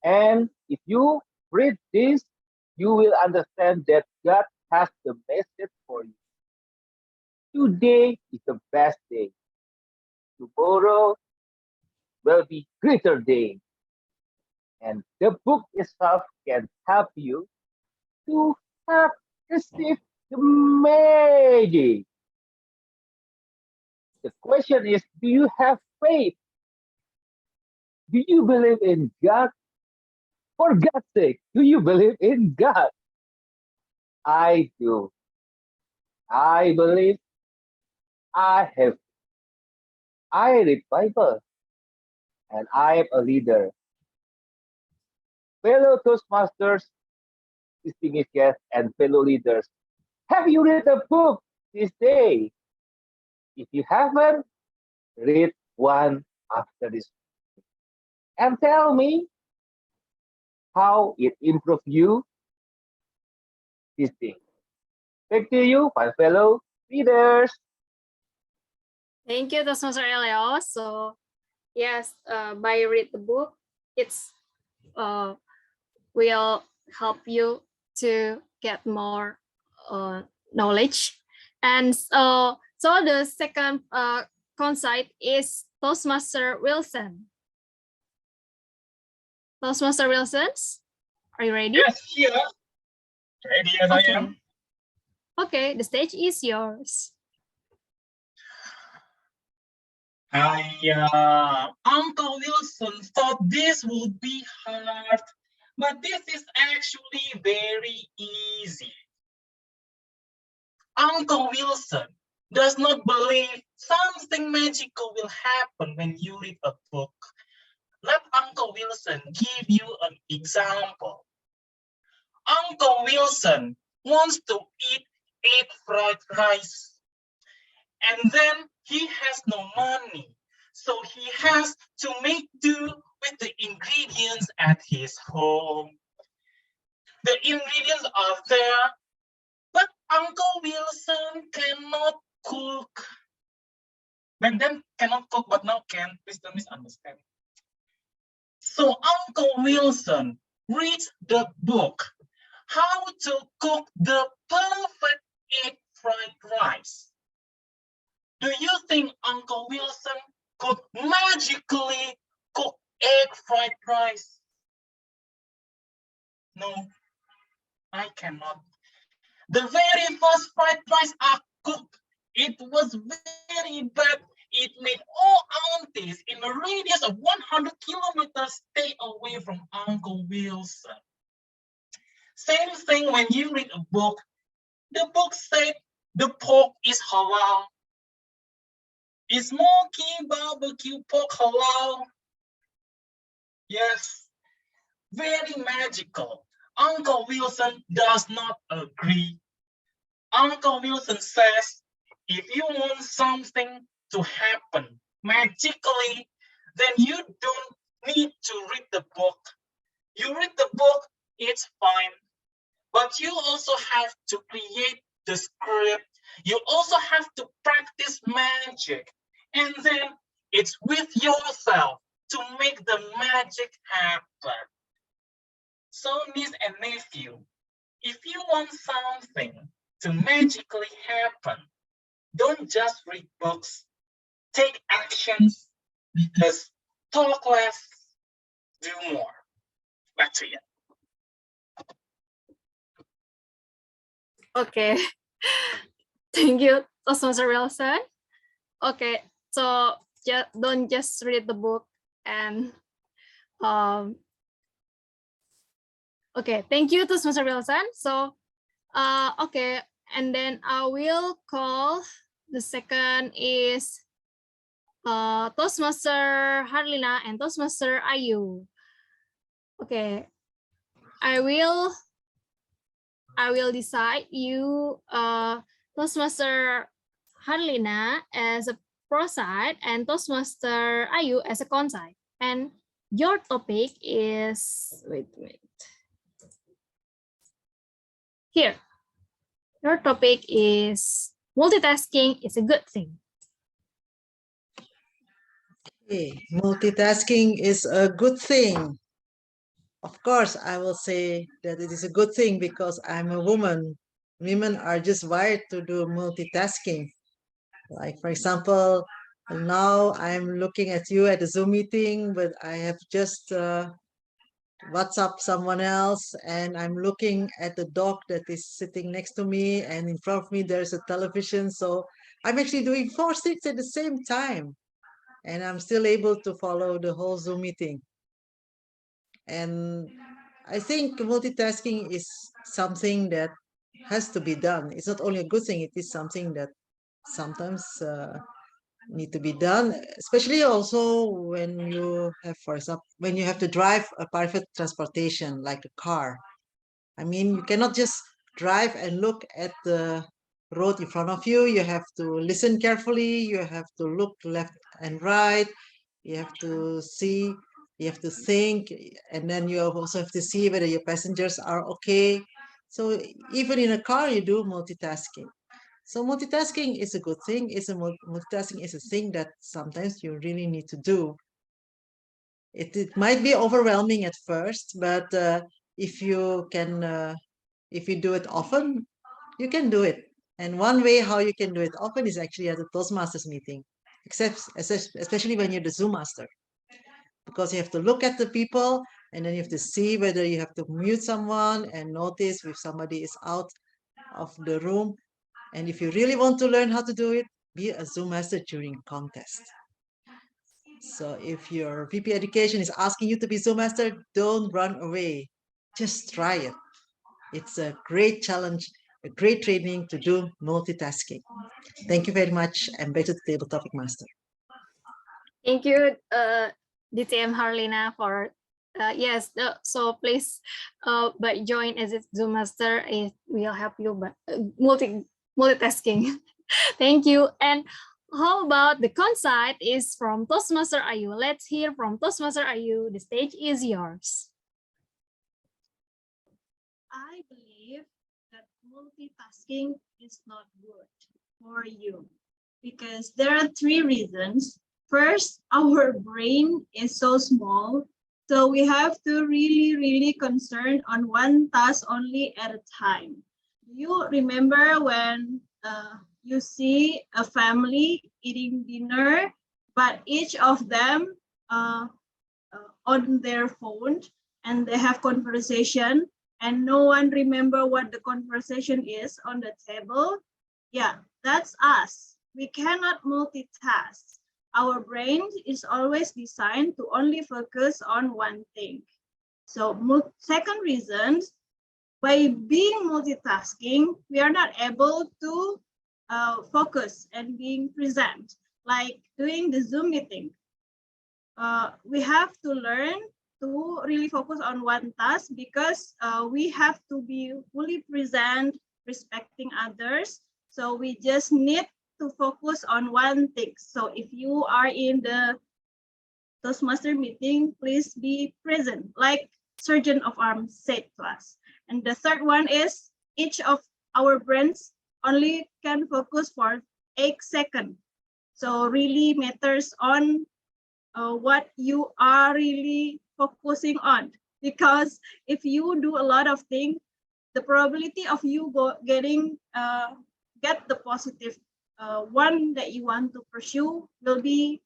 Speaker 15: And if you read this, you will understand that God has the message for you. Today is the best day. Tomorrow will be greater day. And the book itself can help you to have received the magic. The question is, do you have faith? Do you believe in God? For God's sake, do you believe in God? I do. I believe. I have. I read Bible, and I am a leader. Fellow Toastmasters, distinguished guests, and fellow leaders, have you read the book this day? If you haven't, read one after this, and tell me how it improved you this day. Back to you, my fellow readers.
Speaker 14: Thank you, Toastmaster Elio. So yes, by read the book, it's will help you to get more knowledge. And so the second concept is Toastmaster Wilson. Toastmaster Wilsons, are you ready?
Speaker 6: Yes, here. Ready as I am.
Speaker 14: Okay, the stage is yours.
Speaker 6: Uncle Wilson thought this would be hard, but this is actually very easy. Uncle Wilson does not believe something magical will happen when you read a book. Let Uncle Wilson give you an example. Uncle Wilson wants to eat egg fried rice, and then he has no money, so he has to make do with the ingredients at his home. The ingredients are there, but Uncle Wilson cannot cook. Back then cannot cook, but now can. Please don't misunderstand. So Uncle Wilson reads the book, How to Cook the Perfect Egg Fried Rice. Do you think Uncle Wilson could magically cook egg fried rice? No, I cannot. The very first fried rice I cooked, it was very bad. It made all aunties in a radius of 100 kilometers stay away from Uncle Wilson. Same thing when you read a book. The book said the pork is halal. Is smoky barbecue pork halal? Yes, very magical. Uncle Wilson does not agree. Uncle Wilson says, if you want something to happen magically, then you don't need to read the book. You read the book, it's fine. But you also have to create the script. You also have to practice magic. And then it's with yourself to make the magic happen. So, niece and nephew, if you want something to magically happen, don't just read books, take actions, because talk less, do more. Back to you.
Speaker 14: Okay, thank you, Toastmaster Wilson. Okay, so don't just read the book and okay, thank you to Mr. Wilson. So okay, and then I will call the second is Toastmaster Harlina and Toastmaster Ayu. Okay, I will decide you Toastmaster Harlina as a pro side and Toastmaster Ayu as a con side. And your topic is wait. Here, your topic is multitasking is a good thing.
Speaker 16: Okay, multitasking is a good thing. Of course, I will say that it is a good thing because I'm a woman. Women are just wired to do multitasking. Like, for example, now I'm looking at you at a Zoom meeting, but I have just WhatsApp someone else, and I'm looking at the dog that is sitting next to me, and in front of me there's a television. So I'm actually doing 4 things at the same time, and I'm still able to follow the whole Zoom meeting. And I think multitasking is something that has to be done. It's not only a good thing, it is something that sometimes need to be done, especially also when you have, for example, when you have to drive a private transportation like a car. I mean, you cannot just drive and look at the road in front of you. You have to listen carefully. You have to look left and right. You have to see, you have to think, and then you also have to see whether your passengers are okay. So even in a car, you do multitasking. So multitasking is a good thing. Multitasking is a thing that sometimes you really need to do. It might be overwhelming at first, but if you do it often, you can do it. And one way how you can do it often is actually at a Toastmasters meeting, especially when you're the Zoom master, because you have to look at the people and then you have to see whether you have to mute someone and notice if somebody is out of the room. And if you really want to learn how to do it, be a Zoom master during contest. So if your VP Education is asking you to be Zoom master, don't run away. Just try it. It's a great challenge, a great training to do multitasking. Thank you very much. And back to the table topic master.
Speaker 14: Thank you, DTM Harlina, for yes. So please, but join as a Zoom master. It will help you, but multitasking. Thank you. And how about the concept is from Toastmaster Ayu? Let's hear from Toastmaster Ayu. The stage is yours.
Speaker 17: I believe that multitasking is not good for you because there are 3 reasons. First, our brain is so small, so we have to really concern on one task only at a time. You remember when you see a family eating dinner, but each of them on their phone and they have conversation and no one remember what the conversation is on the table? Yeah, that's us. We cannot multitask. Our brain is always designed to only focus on one thing. So second reason, by being multitasking, we are not able to focus and being present, like doing the Zoom meeting. We have to learn to really focus on one task because we have to be fully present, respecting others. So we just need to focus on one thing. So if you are in the Toastmaster meeting, please be present, like Sergeant of Arms said to us. And the third one is each of our brains only can focus for 8 seconds. So really matters on what you are really focusing on. Because if you do a lot of things, the probability of you get the positive one that you want to pursue will be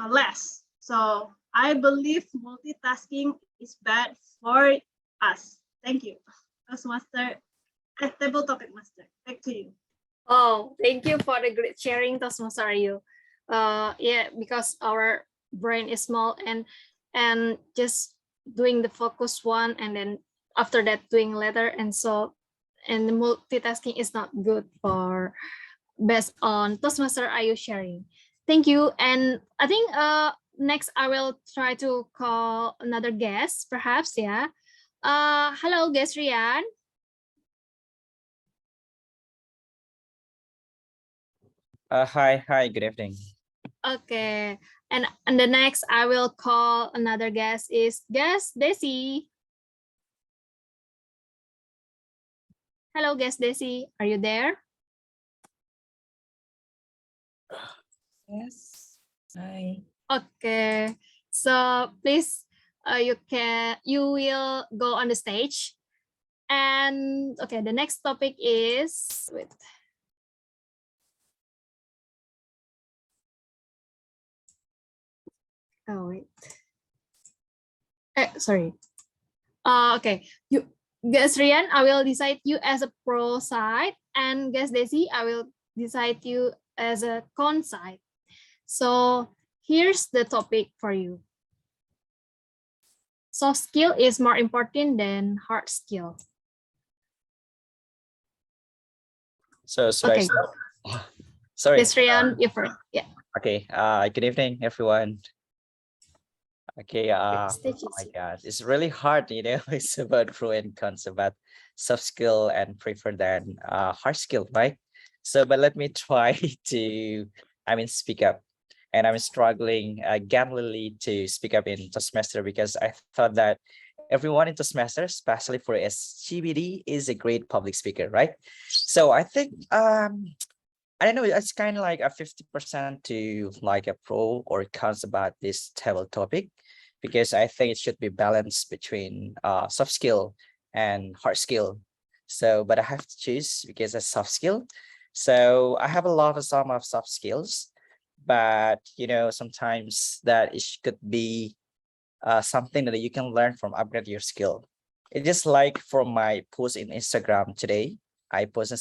Speaker 17: less. So I believe multitasking is bad for us. Thank you. Toastmaster, table topic master, back to you.
Speaker 14: Oh, thank you for the great sharing, Toastmaster Ayu. Yeah, because our brain is small and just doing the focus one and then after that doing later, and so and the multitasking is not good for based on Toastmaster Ayu sharing. Thank you. And I think next I will try to call another guest, perhaps. Yeah. Hello, guest Rian.
Speaker 18: Hi, good evening.
Speaker 14: Okay. And the next I will call another guest is guest Desi. Hello, guest Desi. Are you there?
Speaker 19: Yes. Hi.
Speaker 14: Okay. So please you will go on the stage. And okay, the next topic is wait. Oh wait. Sorry. Okay. You guess Rian, I will decide you as a pro side, and guess Desi, I will decide you as a con side. So here's the topic for you. Soft skill is more important than hard skill.
Speaker 18: So should I
Speaker 14: Okay.
Speaker 18: start? Sorry.
Speaker 14: Yes, Rian, you first. Yeah.
Speaker 18: Okay. Good evening, everyone. Okay. Oh
Speaker 14: Stage
Speaker 18: my
Speaker 14: is
Speaker 18: God, it's really hard. It's about pro and cons, about soft skill and prefer than hard skill, right? So, but let me try to, speak up. And I'm struggling gallantly to speak up in Toastmaster because I thought that everyone in Toastmaster, especially for SCBD, is a great public speaker, right? So I think I don't know, it's kind of like a 50% to like a pro or cons about this table topic, because I think it should be balanced between soft skill and hard skill. So, but I have to choose because it's soft skill. So I have a lot of some of soft skills, but sometimes that it could be something that you can learn from upgrade your skill. It's just like from my post in Instagram today, I posted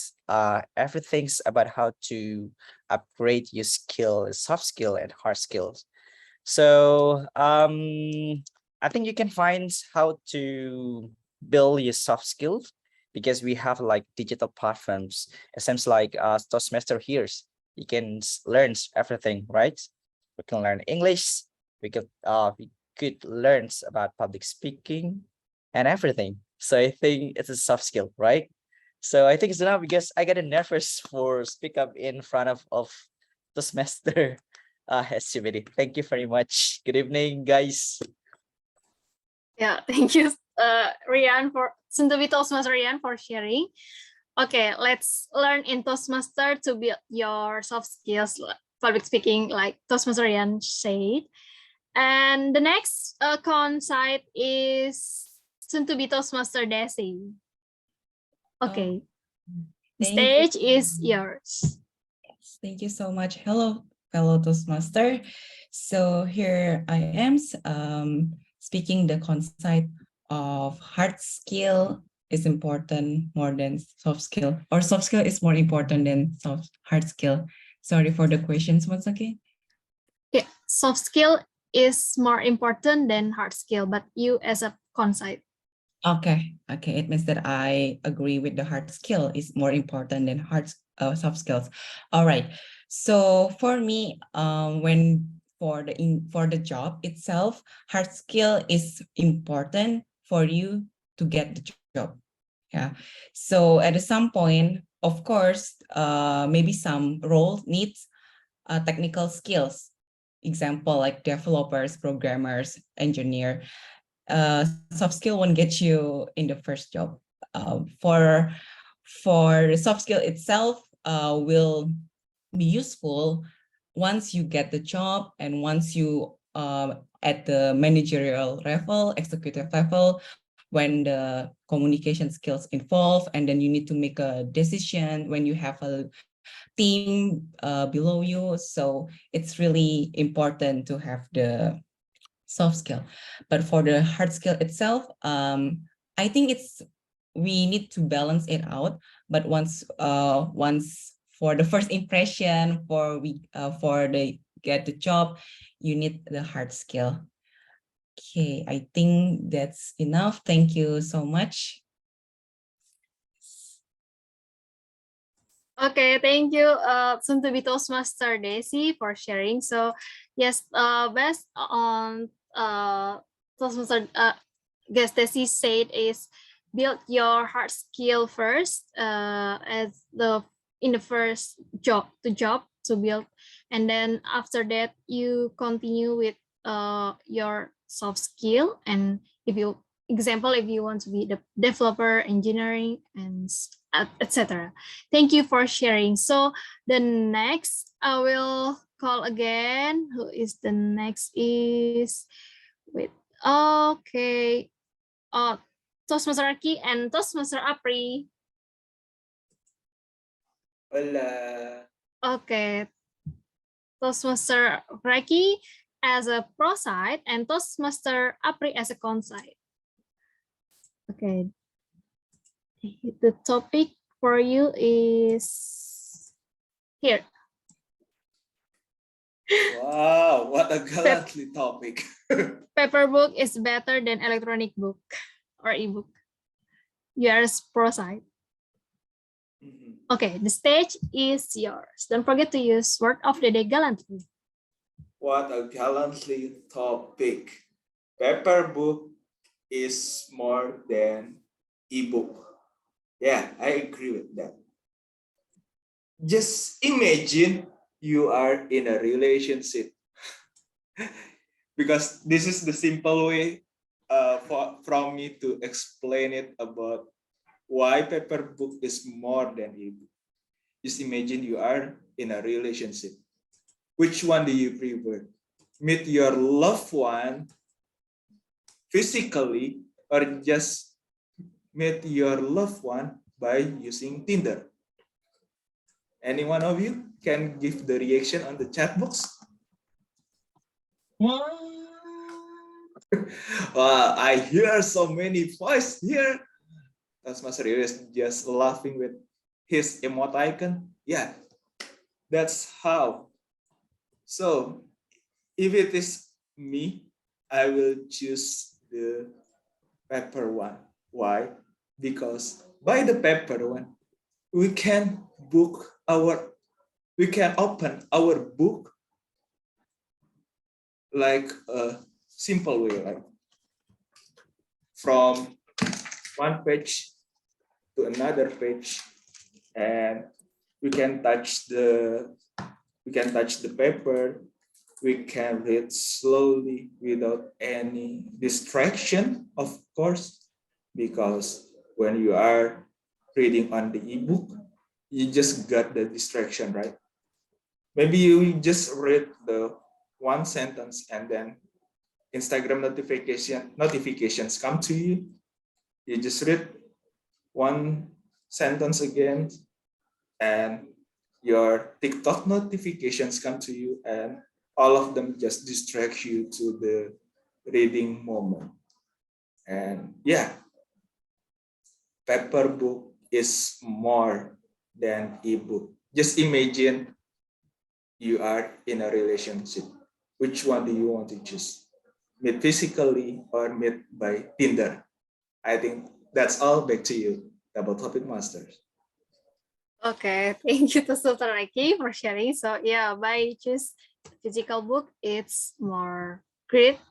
Speaker 18: everything's about how to upgrade your skill, soft skill and hard skills. So I think you can find how to build your soft skills because we have like digital platforms. It seems like Toastmaster here. You can learn everything, right? We can learn English. We could learn about public speaking and everything. So I think it's a soft skill, right? So I think it's enough because I get nervous for speak up in front of the semester SCBD. Thank you very much. Good evening, guys.
Speaker 14: Yeah, thank you, Rian, for soon to be Toastmaster Rian for sharing. Okay, let's learn in Toastmaster to build your soft skills, public speaking, like Toastmaster Rian said. And the next con site is soon to be Toastmaster Desi. Okay, the stage is yours.
Speaker 19: Yes, thank you so much. Hello, fellow Toastmaster. So here I am speaking the concept of hard skill is important more than soft skill, or soft skill is more important than hard skill. Sorry for the questions once again.
Speaker 14: Yeah, soft skill is more important than hard skill, but you as a concept.
Speaker 19: Okay, it means that I agree with the hard skill is more important than soft skills. All right. So for me, when for the job itself, hard skill is important for you to get the job. Yeah. So at some point, of course, maybe some role needs technical skills. Example like developers, programmers, engineer. Soft skill won't get you in the first job. For the soft skill itself will be useful once you get the job and once you at the managerial level, executive level, when the communication skills involve, and then you need to make a decision when you have a team below you. So it's really important to have the soft skill. But for the hard skill itself, I think we need to balance it out. But once for the first impression, for the get the job, you need the hard skill. Okay, I think that's enough. Thank you so much.
Speaker 14: Okay, thank you, soon to be Toastmaster Desi for sharing. So, yes, based on Toastmaster guest Desi said is build your hard skill first, as in the first job to build, and then after that you continue with your soft skill. And if you want to be the developer, engineering, and etc. Thank you for sharing. So the next I will call again. Who is the next? Okay. Toastmaster Aki and Toastmaster Apri.
Speaker 1: Hola.
Speaker 14: Okay. Toastmaster Raki as a pro side and Toastmaster Apri as a con side. Okay. The topic for you is here.
Speaker 1: Wow, what a Gallantly topic.
Speaker 14: Paper book is better than electronic book or ebook. Yours pro side. Okay, the stage is yours. Don't forget to use word of the day Gallantly.
Speaker 1: What a Gallantly topic. Paper book is more than ebook. Yeah, I agree with that. Just imagine you are in a relationship. Because this is the simple way from me to explain it about why paper book is more than ebook. Just imagine you are in a relationship. Which one do you prefer? Meet your loved one physically or just meet your loved one by using Tinder? Any one of you can give the reaction on the chat box?
Speaker 6: What?
Speaker 1: Wow, I hear so many voices here. Toastmaster is just laughing with his emoticon. Yeah, that's how. So if it is me, I will choose the paper one. Why? Because by the paper one, we can open our book like a simple way, like from one page to another page, and we can touch the paper. We can read slowly without any distraction, of course, because when you are reading on the ebook, you just got the distraction, right? Maybe you just read the one sentence and then Instagram notifications come to you. You just read one sentence again and your TikTok notifications come to you, and all of them just distract you to the reading moment. And yeah, paper book is more than ebook. Just imagine you are in a relationship. Which one do you want to choose? Meet physically or meet by Tinder? I think that's all. Back to you, Double Topic Masters.
Speaker 14: Okay, thank you to Sultan Raki for sharing. So yeah, by choose physical book, it's more great,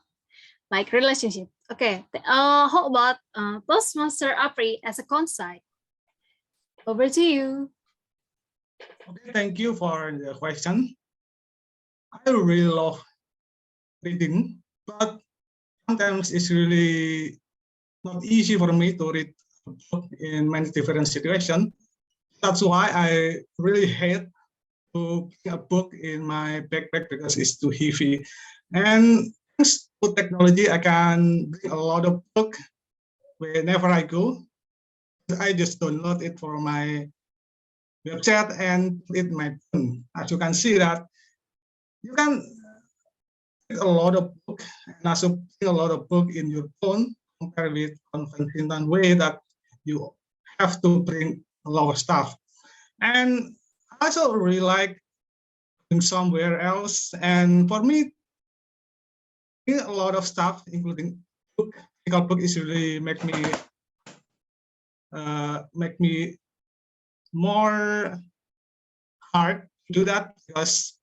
Speaker 14: like relationship. Okay, how about Toastmaster Apri as a consight? Over to you.
Speaker 6: Okay, thank you for the question. I really love reading, but sometimes it's really not easy for me to read a book in many different situations. That's why I really hate to bring a book in my backpack because it's too heavy. And thanks to technology, I can bring a lot of book whenever I go. I just download it for my website and put it in my phone. As you can see that you can read a lot of book and also bring a lot of book in your phone compared with conventional way that you have to bring a lot of stuff. And
Speaker 20: I also really like going somewhere else. And for me, a lot of stuff, including book, physical book, is really make me more hard to do that, because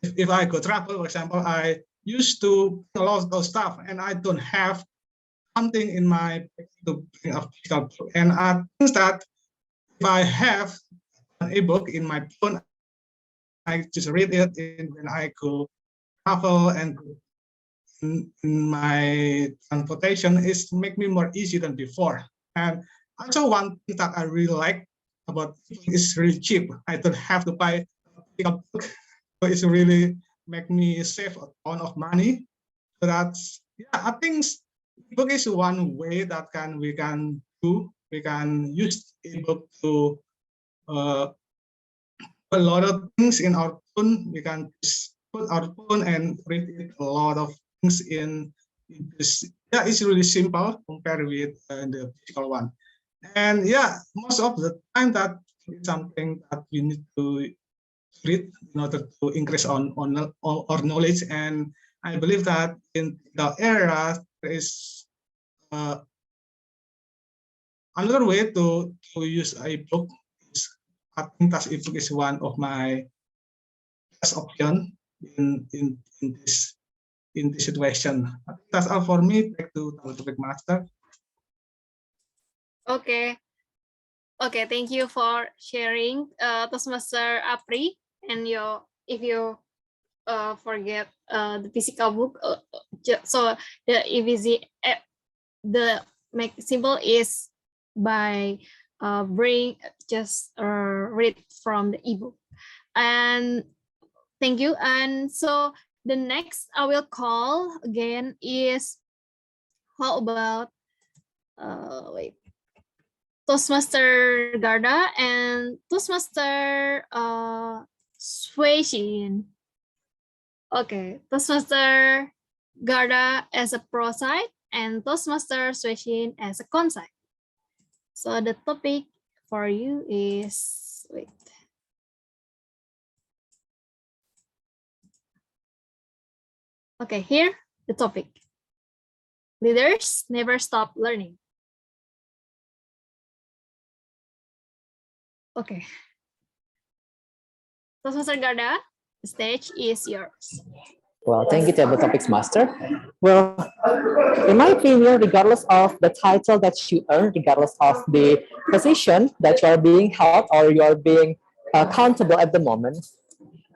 Speaker 20: if I go travel, for example, I used to bring a lot of stuff and I don't have something in my to bring a physical book. And I think that if I have an ebook in my phone, I just read it when I go travel, and in my transportation is make me more easy than before. And also one thing that I really like about it is really cheap. I don't have to buy a book, so it's really make me save a ton of money. So that's, yeah, I think book is one way that we can use ebook to a lot of things in our phone. We can just put our phone and read a lot of things in this. Yeah, it's really simple compared with the physical one. And yeah, most of the time that is something that we need to read in order to increase on our knowledge. And I believe that in the era there is another way to use a book. I think that ebook is one of my best option in this situation. That's all for me. Back to the topic master.
Speaker 14: Okay. Okay, thank you for sharing, Toastmaster Apri. And if you forget the physical book, so the EVZ, the make simple is by read from the ebook. And thank you. And so the next I will call again is, how about wait, Toastmaster Garda and Toastmaster Shuixin. Okay, Toastmaster Garda as a pro side and Toastmaster Shuixin as a con side. So the topic for you is, wait. Okay, here the topic. Leaders never stop learning. Okay. Toastmaster Garda, the stage is yours.
Speaker 21: Well, thank you to the topics master. Well, in my opinion, regardless of the title that you earn, regardless of the position that you are being held or you are being accountable at the moment,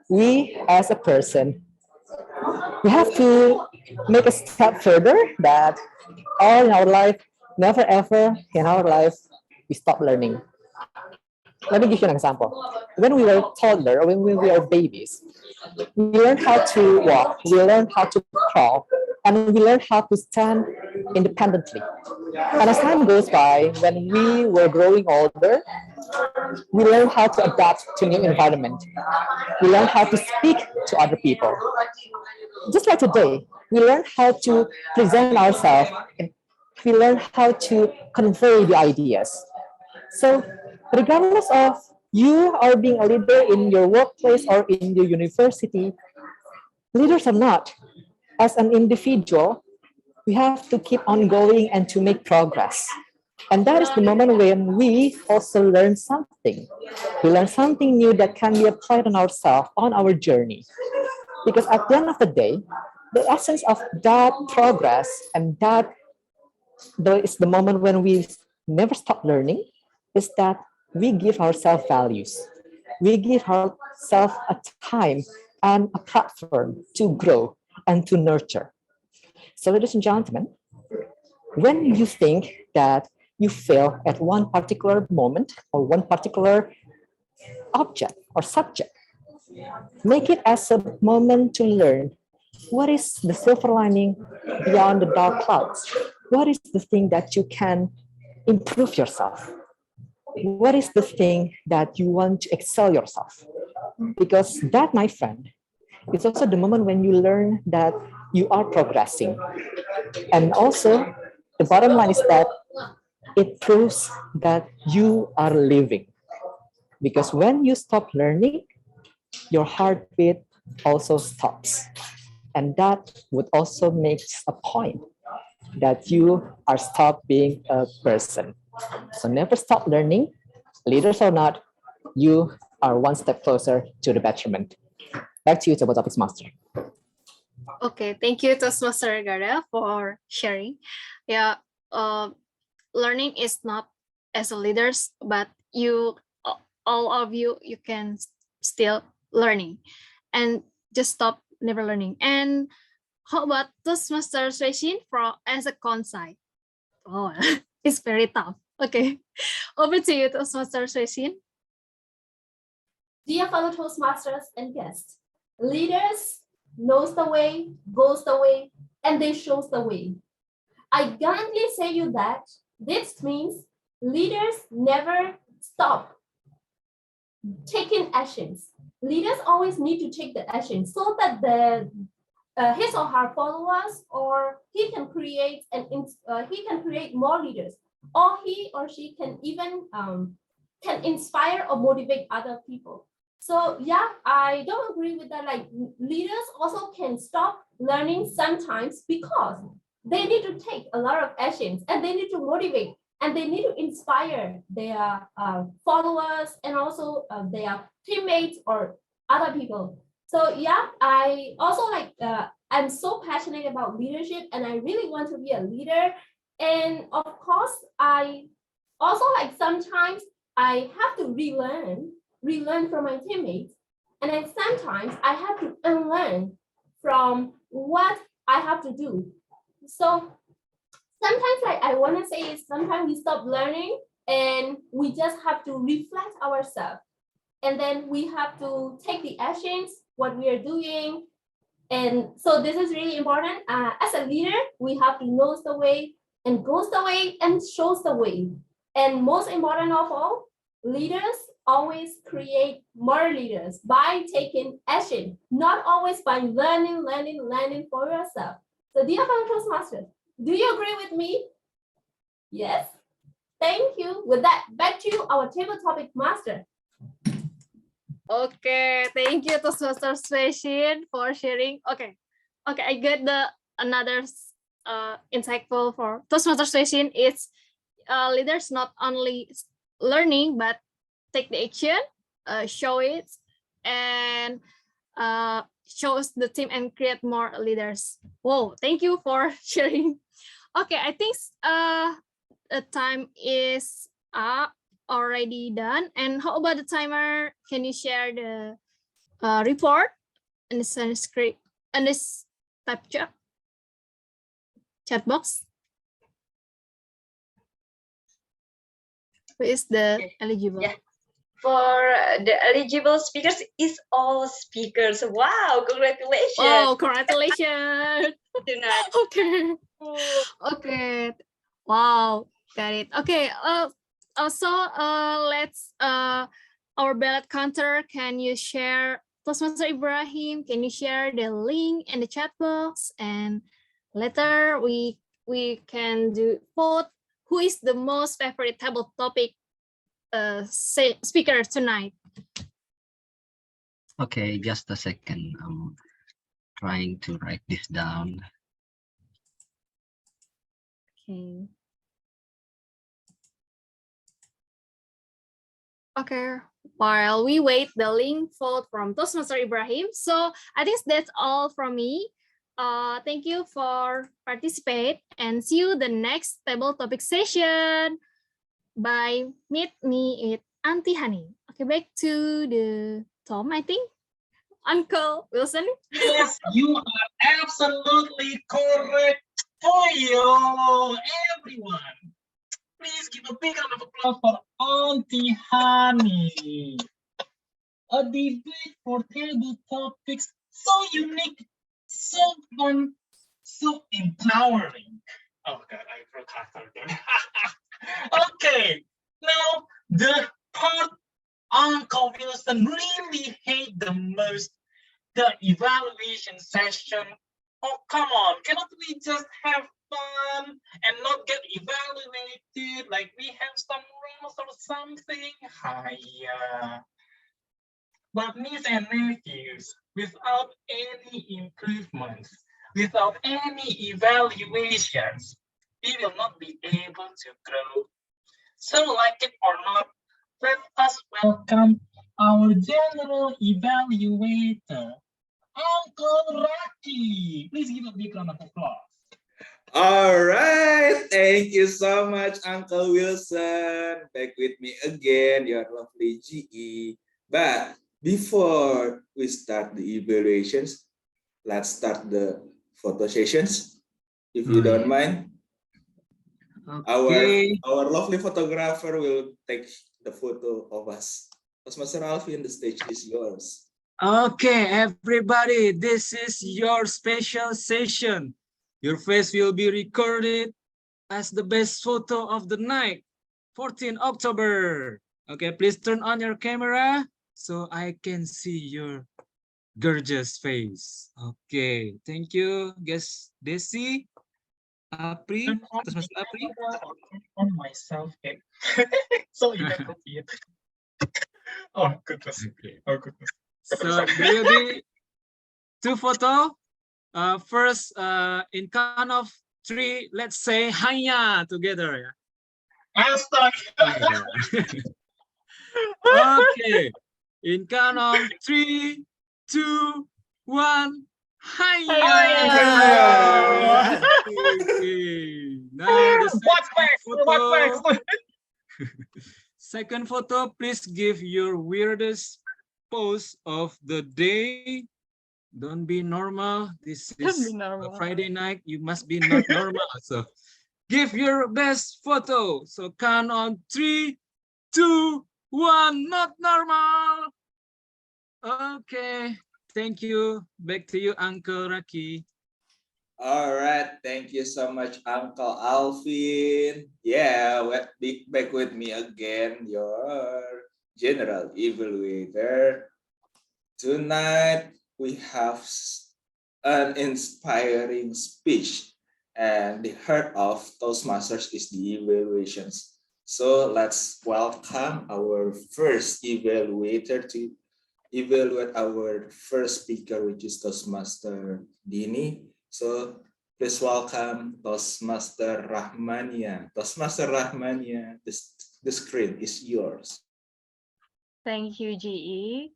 Speaker 21: we as a person, we have to make a step further that all in our life, never ever in our life, we stop learning. Let me give you an example. When we were toddler, or when we were babies, we learn how to walk, we learn how to crawl, and we learn how to stand independently. And as time goes by, when we were growing older, we learn how to adapt to new environment. We learn how to speak to other people. Just like today, we learn how to present ourselves. We learn how to convey the ideas. So regardless of you are being a leader in your workplace or in your university, leaders are not. As an individual, we have to keep on going and to make progress. And that is the moment when we also learn something. We learn something new that can be applied on ourselves, on our journey. Because at the end of the day, the essence of that progress and that is the moment when we never stop learning, is that we give ourselves values. We give ourselves a time and a platform to grow and to nurture. So ladies and gentlemen, when you think that you fail at one particular moment or one particular object or subject, make it as a moment to learn what is the silver lining beyond the dark clouds. What is the thing that you can improve yourself? What is the thing that you want to excel yourself? Because that, my friend, is also the moment when you learn that you are progressing. And also, the bottom line is that it proves that you are living. Because when you stop learning, your heartbeat also stops. And that would also make a point that you are stop being a person. So never stop learning, leaders or not, you are one step closer to the betterment. Back to you, Table Topics Master.
Speaker 14: Okay, thank you, Toastmaster Garda, for sharing. Yeah, learning is not as a leaders, but you, all of you, you can still learning, and just stop never learning. And how about Toastmaster session for as a consight? Oh, it's very tough. Okay, over to you, Toastmaster session.
Speaker 5: Dear fellow Toastmasters and guests, leaders knows the way, goes the way, and they shows the way. I gallantly say you that this means leaders never stop taking actions. Leaders always need to take the action so that the his or her followers, or he can create more leaders, or he or she can even can inspire or motivate other people. So yeah, I don't agree with that. Like leaders also can stop learning sometimes because they need to take a lot of actions and they need to motivate and they need to inspire their followers and also their teammates or other people. So yeah, I also I'm so passionate about leadership and I really want to be a leader. And of course, I also sometimes I have to relearn from my teammates. And then sometimes I have to unlearn from what I have to do. So sometimes I want to say is sometimes we stop learning and we just have to reflect ourselves. And then we have to take the actions, what we are doing. And so this is really important. As a leader, we have to know the way and goes the way and shows the way. And most important of all, leaders always create more leaders by taking action, not always by learning for yourself. So dear fellow Toastmasters, do you agree with me? Yes? Thank you. With that, back to our table topic master.
Speaker 14: Okay, thank you Toastmaster session for sharing. Okay, I get the another insightful for Toastmaster session is leaders not only learning but take the action, show it, and shows the team and create more leaders. Whoa, thank you for sharing. Okay, I think the time is up, already done. And how about the timer? Can you share the report and the script and this type chat box? Who is the eligible?
Speaker 10: Yeah. For the eligible speakers is all speakers. Wow, congratulations.
Speaker 14: Oh, congratulations.
Speaker 10: Tonight.
Speaker 14: Okay. Okay. Wow, got it. Okay. Also, let's our ballot counter. Can you share, Toastmaster Ibrahim? Can you share the link in the chat box? And later we can do vote. Who is the most favorite table topic speaker tonight?
Speaker 4: Okay, just a second. I'm trying to write this down.
Speaker 14: Okay. Okay, while we wait the link vote from Toastmaster Ibrahim. So I think that's all from me. Thank you for participate and see you the next table topic session. Bye. Meet me at Auntie Hanny. Okay, back to the Tom, I think. Uncle Wilson.
Speaker 6: Yes, you are absolutely correct. For you, everyone. Please give a big round of applause for Auntie Hanny. A debate for table topics so unique, so fun, so empowering. Oh God, I forgot something. Okay, now the part Uncle Wilson really hate the most, the evaluation session. Oh, come on, cannot we just have fun and not get evaluated, like we have some rules or something. Hiya. But niece and nephews, without any improvements, without any evaluations, we will not be able to grow. So like it or not, let us welcome our general evaluator, Uncle Rocky. Please give a big round of applause.
Speaker 1: All right, thank you so much, Uncle Wilson. Back with me again, your lovely GE. But before we start the evaluations, let's start the photo sessions, if you don't mind.
Speaker 3: Okay.
Speaker 1: Our lovely photographer will take the photo of us. Toastmaster Alvin, the stage is yours.
Speaker 3: Okay, everybody, this is your special session. Your face will be recorded as the best photo of the night, 14 October. Okay, please turn on your camera so I can see your gorgeous face. Okay, thank you, guest Desi, Apri, Toastmaster Apri.
Speaker 6: On myself, so inappropriate. Oh goodness.
Speaker 3: Okay.
Speaker 6: Oh goodness.
Speaker 3: So there will be two photos. First, in count of three, let's say "Haya" together.
Speaker 6: Astaga.
Speaker 3: Okay. In count of 3, 2, 1. Haya! Okay. Now the
Speaker 6: What's next?
Speaker 3: second photo, please give your weirdest pose of the day. Don't be normal. This is a Friday night. You must be not normal. So give your best photo. So count on 3, 2, 1. Not normal. Okay. Thank you. Back to you, Uncle Rocky.
Speaker 1: All right, thank you so much, Uncle Alvin. Yeah, back with me again, your general evaluator. Tonight we have an inspiring speech, and the heart of Toastmasters is the evaluations. So let's welcome our first evaluator to evaluate our first speaker, which is Toastmaster Dini. So please welcome Toastmaster Rahmania. Toastmaster Rahmania, the screen is yours.
Speaker 11: Thank you, GE.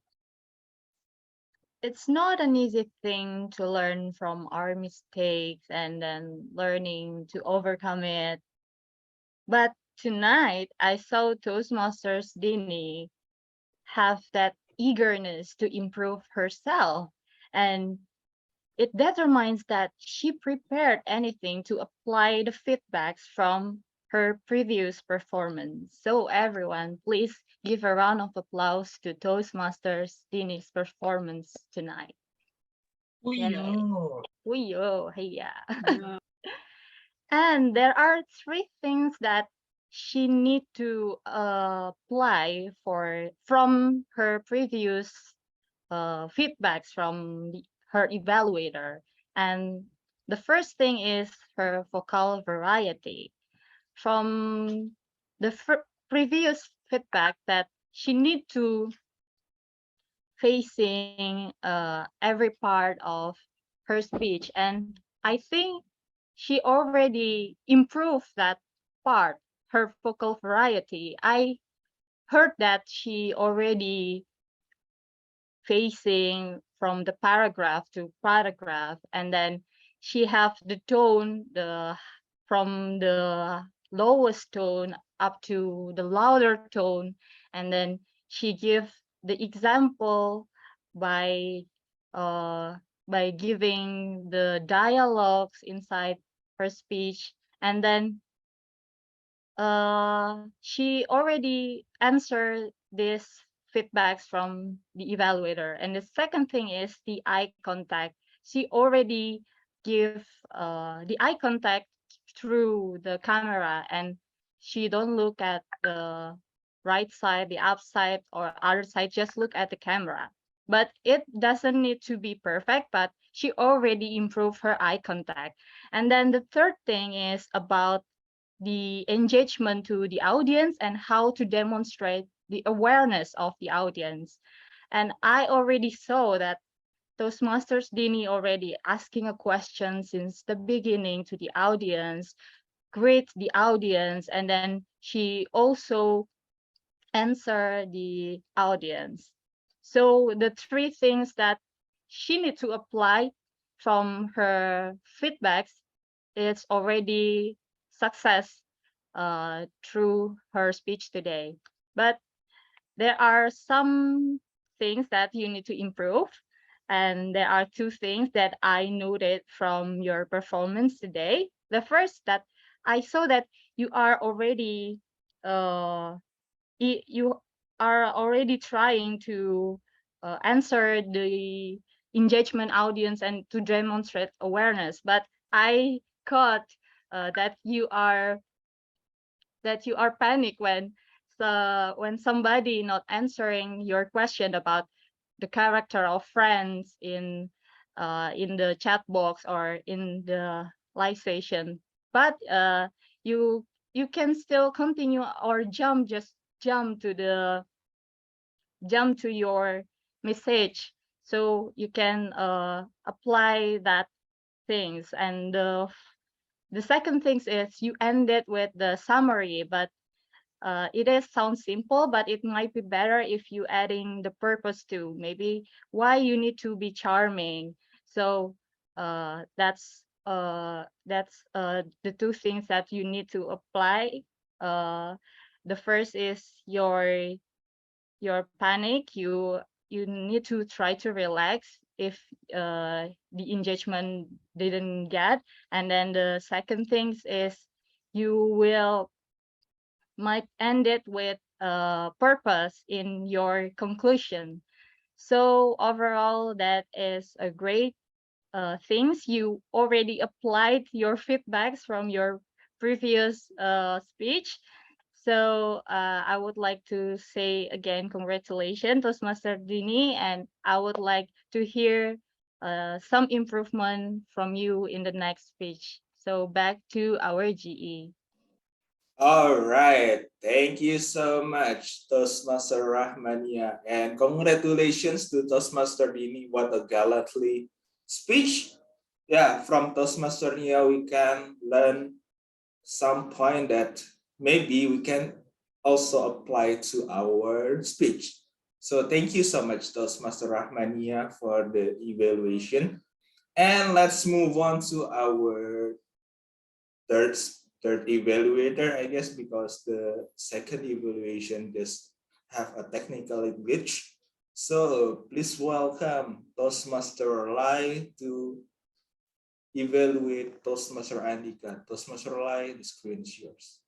Speaker 11: It's not an easy thing to learn from our mistakes and then learning to overcome it. But tonight, I saw Toastmasters Dini have that eagerness to improve herself, and it determines that she prepared anything to apply the feedbacks from her previous performance. So everyone, please give a round of applause to Toastmasters Dini's performance tonight. And there are three things that she need to apply from her previous feedbacks from her evaluator. And the first thing is her vocal variety. From the previous feedback that she need to facing every part of her speech, and I think she already improved that part, her vocal variety. I heard that she already facing from the paragraph to paragraph, and then she have the tone from the lowest tone up to the louder tone, and then she give the example by giving the dialogues inside her speech, and then she already answered these feedbacks from the evaluator. And the second thing is the eye contact. She already give the eye contact through the camera, and she don't look at the right side, the upside, or other side, just look at the camera. but it doesn't need to be perfect, but she already improved her eye contact. And then the third thing is about the engagement to the audience and how to demonstrate the awareness of the audience. And I already saw that Toastmasters Dini already asking a question since the beginning to the audience, greet the audience, and then she also answer the audience. So the three things that she need to apply from her feedbacks is already success through her speech today. But there are some things that you need to improve. And there are two things that I noted from your performance today. The first, that I saw that you are already you are already trying to answer the engagement audience and to demonstrate awareness. But I caught that you are panic when somebody not answering your question about the character of friends in the chat box or in the live session. But you can still continue or jump to your message, so you can apply that things. And the second thing is you ended with the summary, but it sounds simple, but it might be better if you adding the purpose too, maybe why you need to be charming. So that's the two things that you need to apply. The first is your panic. You need to try to relax if the engagement didn't get. And then the second thing is you might end it with purpose in your conclusion. So overall, that is a great things. You already applied your feedbacks from your previous speech. So I would like to say again, congratulations, Toastmaster Dini, and I would like to hear some improvement from you in the next speech. So back to our GE.
Speaker 1: All right, thank you so much, Toastmaster Rahmania, and congratulations to Toastmaster Dini. What a gallantly speech. Yeah, from Toastmaster Nia we can learn some point that maybe we can also apply to our speech. So thank you so much, Toastmaster Rahmania, for the evaluation. And let's move on to our third evaluator, I guess, because the second evaluation just have a technical glitch. So please welcome Toastmaster Lai to evaluate Toastmaster Andhyka. Toastmaster Lai, the screen is yours.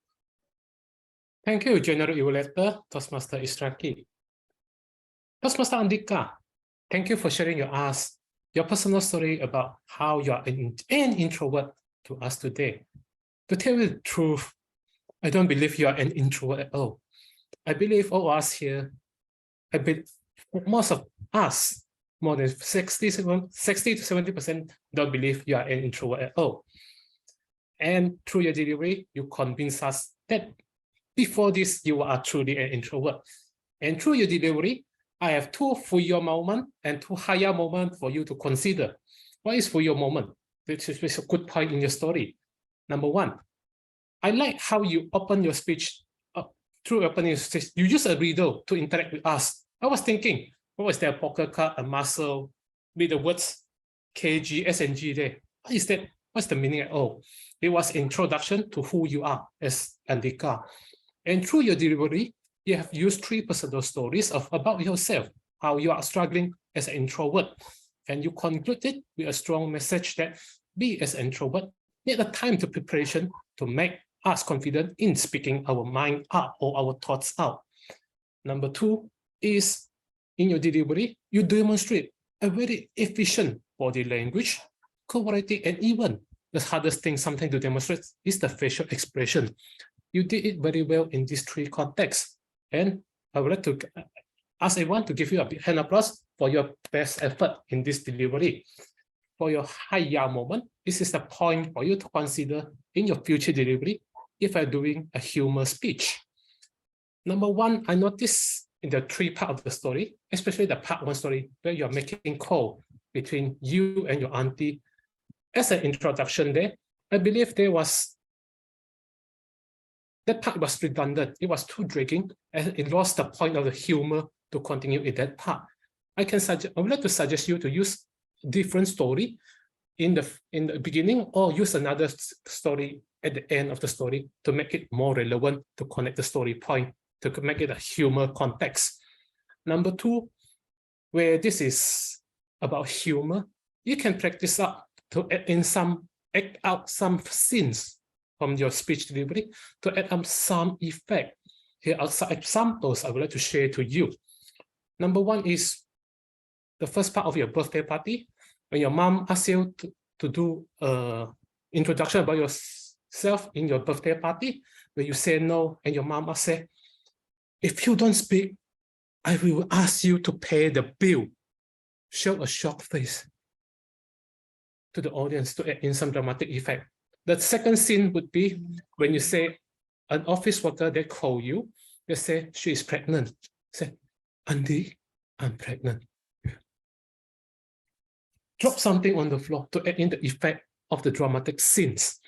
Speaker 9: Thank you, General Evaluator, Toastmaster Ikraki. Toastmaster Andhyka, thank you for sharing your personal story about how you are an introvert to us today. To tell you the truth, I don't believe you are an introvert at all. I believe all of us here, most of us, more than 60 to 70% don't believe you are an introvert at all. And through your delivery, you convince us that before this, you are truly an introvert. And through your delivery, I have two full-year moments and two higher moments for you to consider. What is full-year moment? This is a good point in your story. Number one, I like how you open your speech through opening your speech. You use a riddle to interact with us. I was thinking, what was there, a poker card, a muscle, with the words KG, SNG there? What is that? What's the meaning at all? It was introduction to who you are as Andhyka. And through your delivery, you have used 3 personal stories about yourself, how you are struggling as an introvert. And you concluded with a strong message that be as an introvert, need a time to preparation to make us confident in speaking our mind out or our thoughts out. Number 2 is in your delivery, you demonstrate a very efficient body language, cooperative, and even the hardest thing sometimes to demonstrate is the facial expression. You did it very well in these 3 contexts. And I would like to ask everyone to give you a big hand applause for your best effort in this delivery. For your high-ya moment, this is the point for you to consider in your future delivery if you're doing a humor speech. Number one, I noticed in the 3 parts of the story, especially the part 1 story, where you're making call between you and your auntie. As an introduction there, I believe that part was redundant. It was too dragging, and it lost the point of the humor to continue in that part. I would like to suggest you to use different story in the beginning, or use another story at the end of the story to make it more relevant, to connect the story point, to make it a humor context. Number 2, where this is about humor, you can practice up to act out some scenes from your speech delivery to add up some effect. Here are some examples I would like to share to you. Number 1 is the first part of your birthday party, when your mom asks you to do an introduction about yourself in your birthday party, where you say no, and your mom will say, if you don't speak, I will ask you to pay the bill. Show a shocked face to the audience to add in some dramatic effect. The second scene would be when you say an office worker, they call you, they say she is pregnant. Say, Andy, I'm pregnant. Drop something on the floor to add in the effect of the dramatic scenes,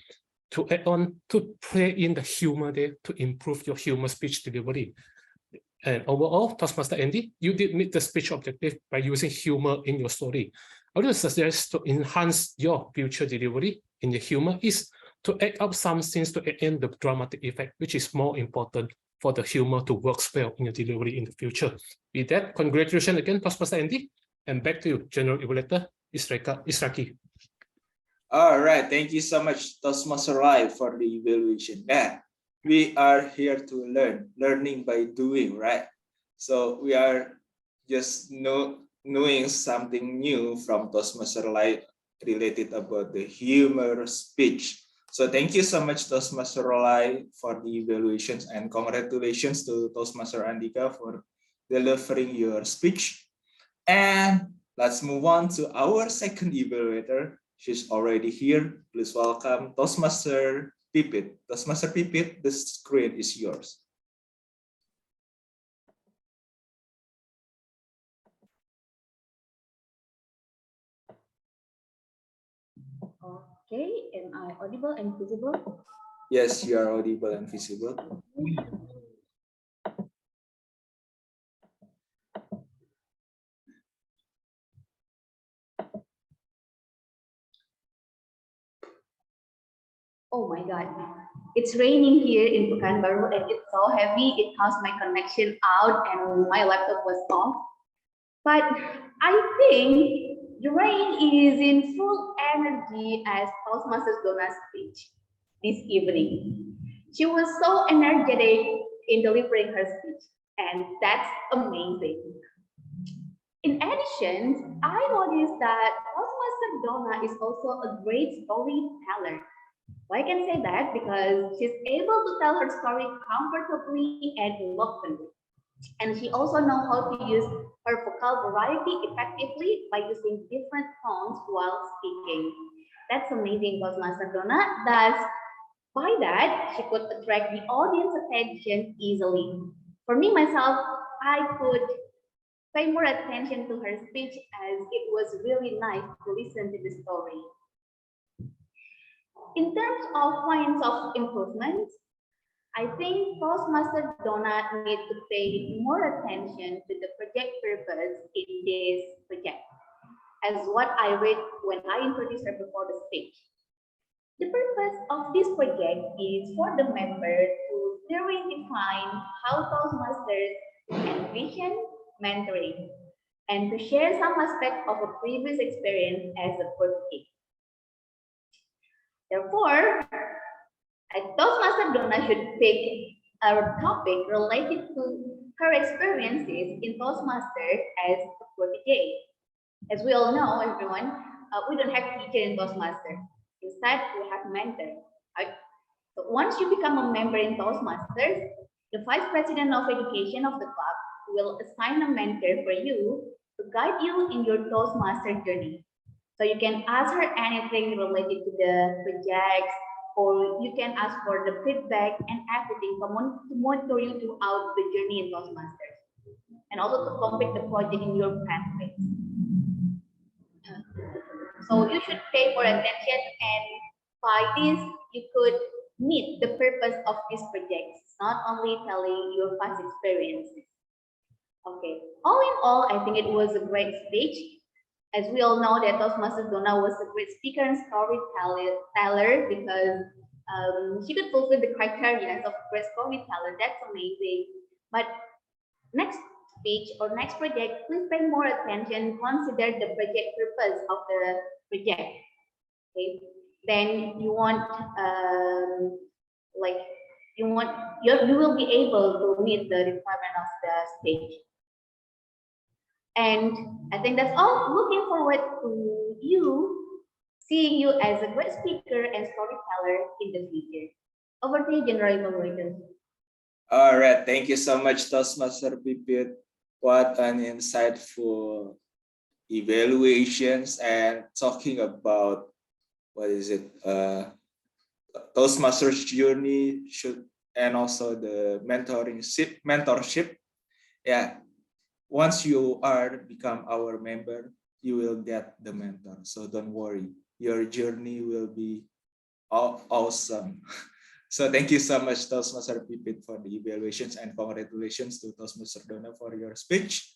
Speaker 9: to add on, to play in the humor there, to improve your humor speech delivery. And overall, Toastmaster Andy, you did meet the speech objective by using humor in your story. I would suggest to enhance your future delivery in your humor is to add up some scenes to add in the dramatic effect, which is more important for the humor to work well in your delivery in the future. With that, congratulations again, Toastmaster Andy, and back to you, General Evaluator Israki.
Speaker 1: All right, thank you so much, Toastmaster Live, for the evaluation. Yeah, we are here to learning by doing, right? So we are just knowing something new from Toastmaster Live related about the humor speech. So thank you so much, Toastmaster Live, for the evaluations, and congratulations to Toastmaster Andhyka for delivering your speech. And let's move on to our second evaluator. She's already here. Please welcome Toastmaster Pipit. Toastmaster Pipit, the screen is yours.
Speaker 8: Okay, am I audible and visible?
Speaker 1: Yes, you are audible and visible.
Speaker 12: Oh my God, it's raining here in Pekanbaru and it's so heavy. It caused my connection out and my laptop was off. But I think the rain is in full energy as Toastmasters Donna's speech this evening. She was so energetic in delivering her speech, and that's amazing. In addition, I noticed that Toastmaster Donna is also a great storyteller. Why I can say that? Because she's able to tell her story comfortably and eloquently. And she also knows how to use her vocal variety effectively by using different tones while speaking. That's amazing, Toastmaster Donna. Thus, by that, she could attract the audience attention easily. For me, myself, I could pay more attention to her speech as it was really nice to listen to the story. In terms of points of improvement, I think Toastmaster Donna needs to pay more attention to the project purpose in this project, as what I read when I introduced her before the speech. The purpose of this project is for the member to clearly define how Toastmasters envision mentoring and to share some aspect of a previous experience as a protege. Therefore, Toastmaster Donna should pick a topic related to her experiences in Toastmasters as a protege. As we all know, everyone, we don't have teacher in Toastmasters. Instead, we have mentor. Right? So once you become a member in Toastmasters, the Vice President of Education of the club will assign a mentor for you to guide you in your Toastmaster journey. So you can ask her anything related to the projects, or you can ask for the feedback and everything to monitor you throughout the journey in Toastmasters, and also to complete the project in your pathway. So you should pay for attention, and by this you could meet the purpose of this project, not only telling your past experiences. Okay, all in all, I think it was a great speech. As we all know that Toastmasters Donna was a great speaker and storyteller because she could fulfill the criteria of great storyteller. That's amazing. But next speech or next project, please pay more attention. Consider the project purpose of the project. Okay, then you want you will be able to meet the requirement of the stage. And I think that's all. Looking forward to seeing you as a great speaker and storyteller in the future. Over to you, General Evaluator.
Speaker 1: All right, thank you so much, Toastmaster Pipit. What an insightful evaluations and talking about what is it? Toastmasters journey and also the mentorship. Yeah. Once you become our member, you will get the mentor. So don't worry, your journey will be awesome. So thank you so much, Toastmaster Pipit, for the evaluations, and congratulations to Toastmaster Donna for your speech.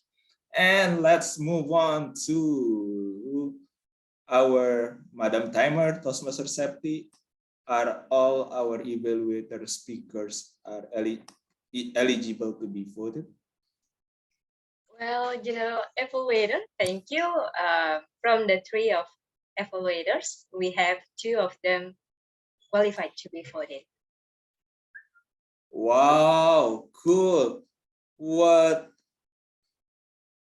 Speaker 1: And let's move on to our Madam Timer, Toastmaster Septi. Are all our evaluator speakers are eligible to be voted?
Speaker 10: Well, General Evaluator, thank you. From the 3 of evaluators, we have 2 of them qualified to be voted.
Speaker 1: Wow, cool. What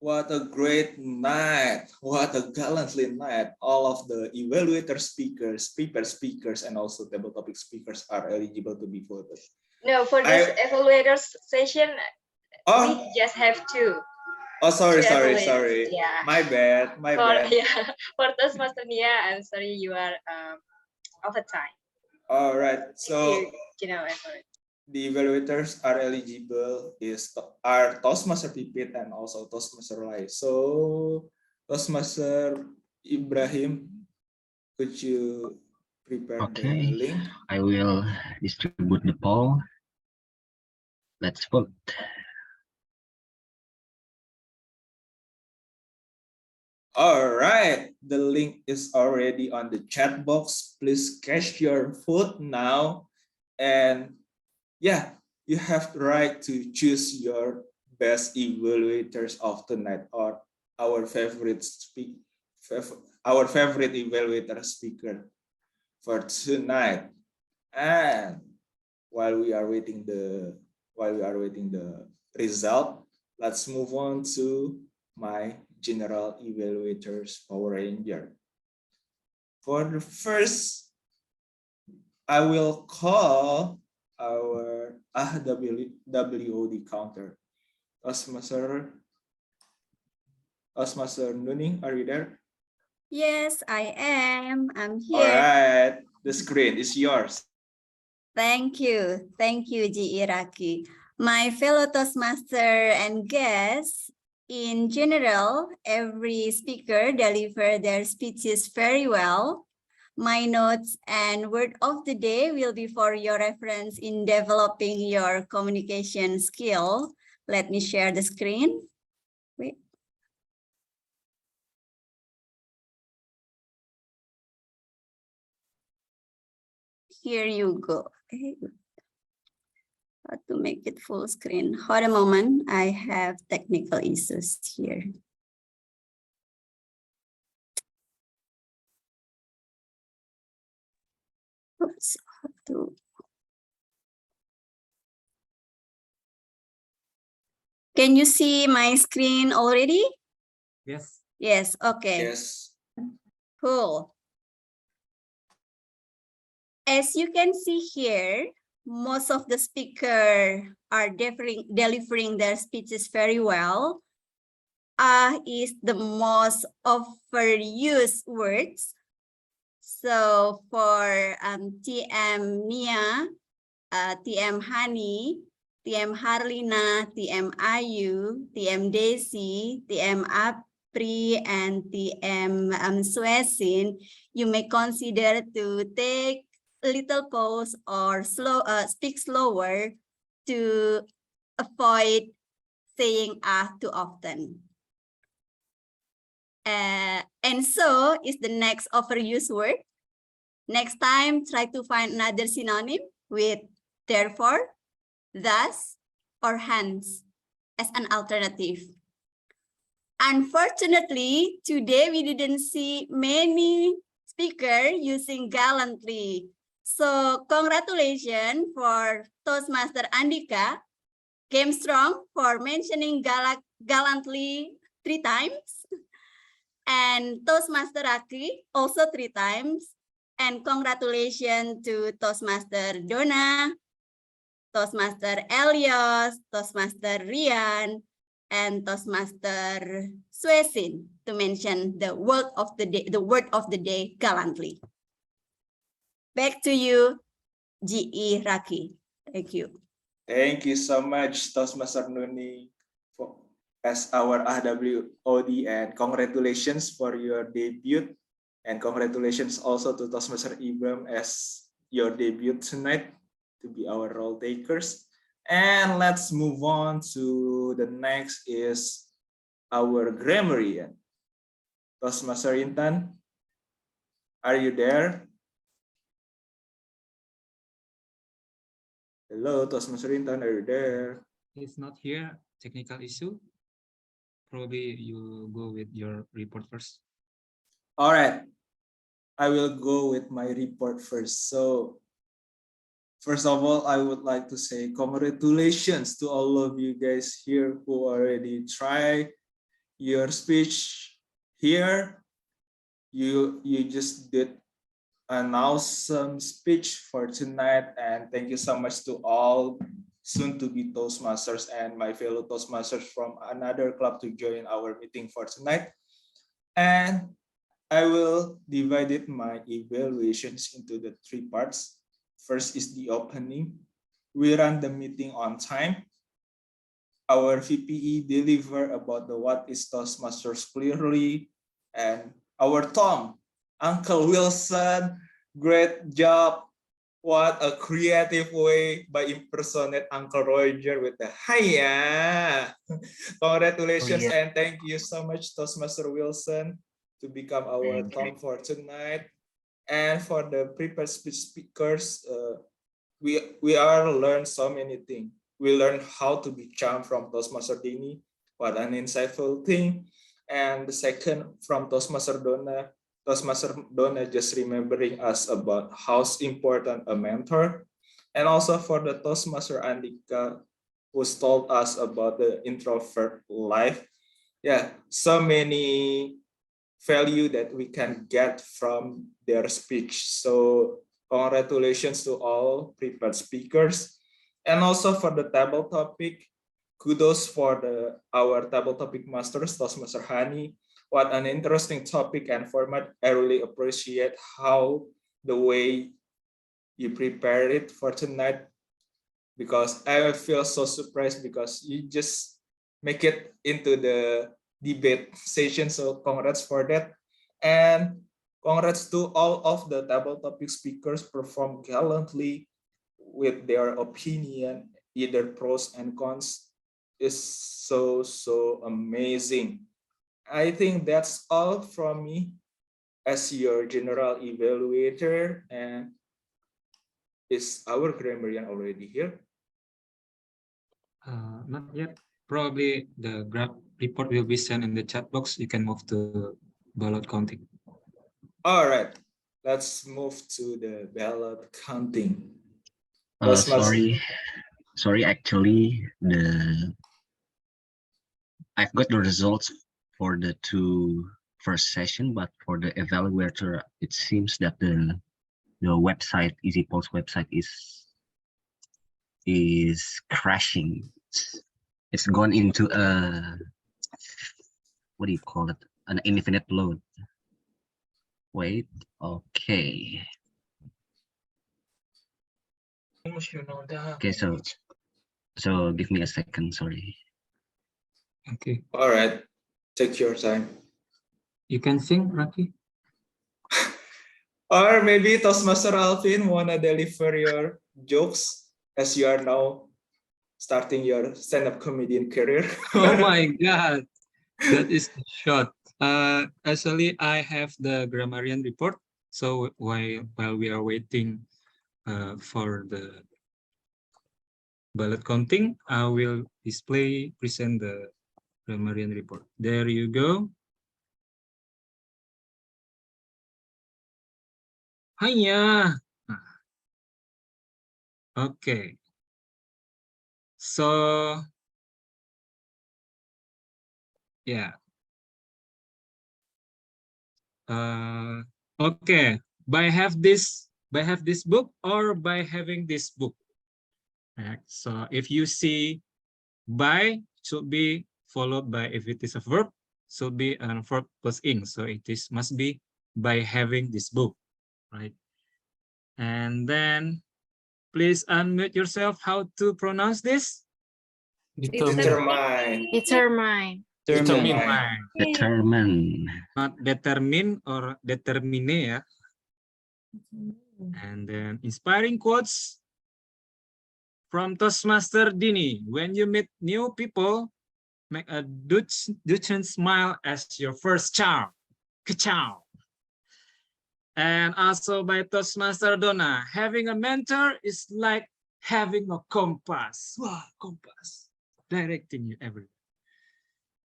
Speaker 1: a great night. What a Gallantly night. All of the evaluator speakers, prepared speakers, and also table topic speakers are eligible to be voted.
Speaker 10: No, for this evaluators session, we just have 2.
Speaker 1: Oh, sorry.
Speaker 10: Yeah.
Speaker 1: My bad.
Speaker 10: Yeah, for Toastmaster Nia, I'm sorry you are over time.
Speaker 1: All right. So
Speaker 10: you know,
Speaker 1: the evaluators are eligible are Toastmaster Pipit and also Toastmaster Lai. So Toastmaster Ibrahim, could you prepare the link?
Speaker 4: I will distribute the poll. Let's vote.
Speaker 1: All right, the link is already on the chat box. Please cast your vote now. And yeah, you have the right to choose your best evaluators of the night, or our favorite evaluator speaker for tonight. And while we are waiting the result, let's move on to my general evaluators Power Ranger. For the first, I will call our WOD counter. Toastmaster Nuning, are you there?
Speaker 2: Yes, I am. I'm here.
Speaker 1: All right, the screen is yours.
Speaker 2: Thank you, G. Iraki. My fellow Toastmaster and guests, in general, every speaker delivered their speeches very well. My notes and word of the day will be for your reference in developing your communication skill. Let me share the screen. Wait. Here you go. How to make it full screen? Hold a moment. I have technical issues here. Oops. Can you see my screen already?
Speaker 3: Yes.
Speaker 2: Yes. Okay.
Speaker 1: Yes.
Speaker 2: Cool. As you can see here, most of the speakers are delivering their speeches very well. is the most overused words. So for TM Nia, TM Hanny, TM Harlina, TM Ayu, TM Desi, TM Apri, and TM Swesin, you may consider to take a little pause or speak slower to avoid saying too often. And so is the next overused word. Next time, try to find another synonym with therefore, thus, or hence as an alternative. Unfortunately, today we didn't see many speakers using gallantly. So congratulations for Toastmaster Andhyka, came strong for mentioning gallantly 3 times. And Toastmaster Raki also 3 times. And congratulations to Toastmaster Donna, Toastmaster Elios, Toastmaster Rian, and Toastmaster Swesin to mention the word of the day, gallantly. Back to you, GE Raki. Thank you.
Speaker 1: Thank you so much, Toastmaster Nuni, as our AWOD, and congratulations for your debut. And congratulations also to Toastmaster Ibram as your debut tonight to be our role takers. And let's move on to the next is our grammarian. Toastmaster Intan, are you there? Hello, Toastmaster Intan, are you there?
Speaker 3: It's not here. Technical issue. Probably you go with your report first.
Speaker 1: All right, I will go with my report first. So first of all, I would like to say congratulations to all of you guys here who already tried your speech here. You just did an awesome speech for tonight, and thank you so much to all soon-to-be Toastmasters and my fellow Toastmasters from another club to join our meeting for tonight. And I will divide my evaluations into the 3 parts. First is the opening. We ran the meeting on time. Our VPE delivered about the what is Toastmasters clearly. And our Tom, Uncle Wilson, great job. What a creative way by impersonate Uncle Roger with the hiya. Congratulations and thank you so much, Toastmaster Wilson, to become our Tom for tonight. And for the prepared speech speakers, we are learned so many things. We learned how to be charmed from Toastmaster Dini. What an insightful thing. And the second from Toastmaster Donna. Toastmaster Donna just remembering us about how important a mentor. And also for the Toastmaster Andhyka, who told us about the introvert life. Yeah, so many value that we can get from their speech. So congratulations to all prepared speakers. And also for the table topic, kudos for our table topic masters, Toastmaster Hanny. What an interesting topic and format. I really appreciate how the way you prepare it for tonight, because I feel so surprised because you just make it into the debate session. So congrats for that. And congrats to all of the table topic speakers perform gallantly with their opinion, either pros and cons. Is so amazing. I think that's all from me as your general evaluator. And is our grammarian already here?
Speaker 3: Not yet. Probably the graph report will be sent in the chat box. You can move to ballot counting.
Speaker 1: All right, let's move to the ballot counting.
Speaker 4: Sorry, actually, I've got the results for the 2 first session, but for the evaluator, it seems that the website, EasyPulse website, is crashing. It's gone into a what do you call it? An infinite load. Wait, okay. Okay, so give me a second, sorry.
Speaker 3: Okay.
Speaker 1: All right, take your time.
Speaker 3: You can sing, Raki?
Speaker 1: Or maybe Toastmaster Alvin wanna deliver your jokes as you are now starting your stand-up comedian career.
Speaker 3: Oh my God, that is short. Actually, I have the grammarian report. So while we are waiting for the ballot counting, I will present the grammarian report. There you go. Hiya. Okay. So yeah. Okay. By have this book or by having this book. So if you see by should be followed by, if it is a verb, should be a verb plus ing. So it must be by having this book, right? And then please unmute yourself. How to pronounce this?
Speaker 1: Determine.
Speaker 14: Determine.
Speaker 4: Determine.
Speaker 3: Not determine or determine, ya. And then inspiring quotes from Toastmaster Dini. When you meet new people, make a Dutch smile as your first charm. Ka-chow. And also by Toastmaster Donna, having a mentor is like having a compass. Wow, compass. Directing you everywhere.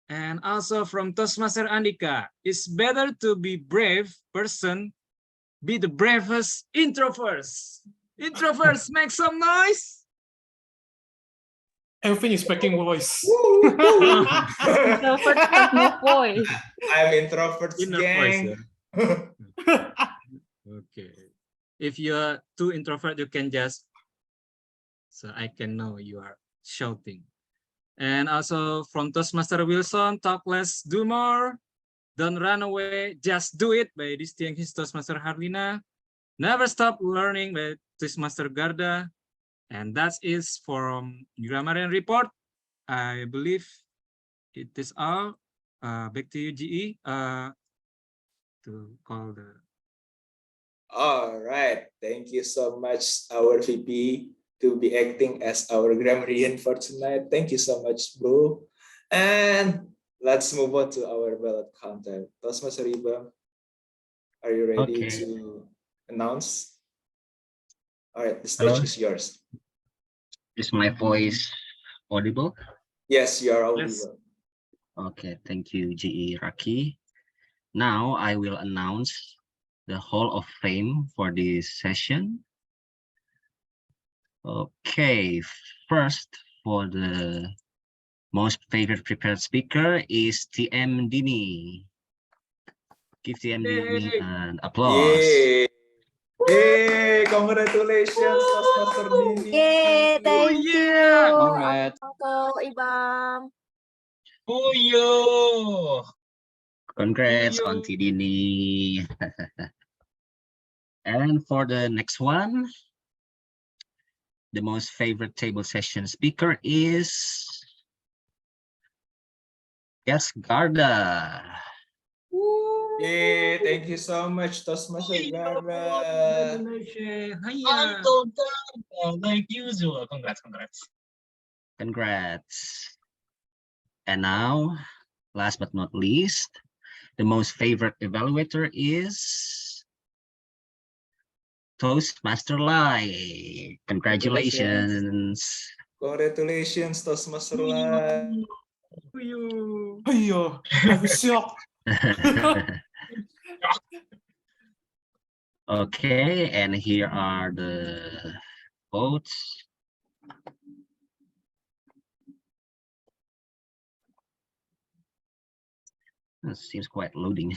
Speaker 3: And also from Toastmaster Andhyka, it's better to be brave person, be the bravest introverts. Introverts, make some noise.
Speaker 9: Alvin is making voice.
Speaker 11: Introvert have no voice.
Speaker 1: I'm introverts
Speaker 3: Inner
Speaker 1: gang.
Speaker 3: voice, yeah. Okay. If you're too introvert, you can just, so I can know you are shouting. And also from Toastmaster Wilson, talk less, do more. Don't run away, just do it by distinguished Toastmaster Harlina. Never stop learning by Toastmaster Garda. And that is from Grammarian Report. I believe it is all. Back to you, GE, to call the.
Speaker 1: All right, thank you so much, our VP, to be acting as our grammarian for tonight. Thank you so much, bro. And let's move on to our ballot content. Toastmaster Ibam, are you ready to announce? All right, the stage is yours.
Speaker 4: Is my voice audible?
Speaker 1: Yes, you are audible.
Speaker 3: Yes.
Speaker 4: Okay, thank you, GE Raki. Now I will announce the Hall of Fame for this session. Okay, first for the most favorite prepared speaker is TM Dini. Give TM Dini an applause.
Speaker 1: Yay! Yay! Congratulations, Toastmaster Dini.
Speaker 2: Yay, thank you.
Speaker 13: All right.
Speaker 2: Uncle Ibam.
Speaker 6: Oh, yo.
Speaker 4: Congrats, Auntie Dini. And for the next one, the most favorite table session speaker is Yes Garda.
Speaker 1: Yay! Thank you so much, Toastmaster Garda.
Speaker 6: Uncle Garda, like usual. Congrats, congrats.
Speaker 4: Congrats. And now, last but not least, the most favorite evaluator is Toastmaster Lai. Congratulations.
Speaker 1: Congratulations, Toastmaster Lai.
Speaker 9: Ayo, I was shocked.
Speaker 4: Okay, and here are the votes. It seems quite loading.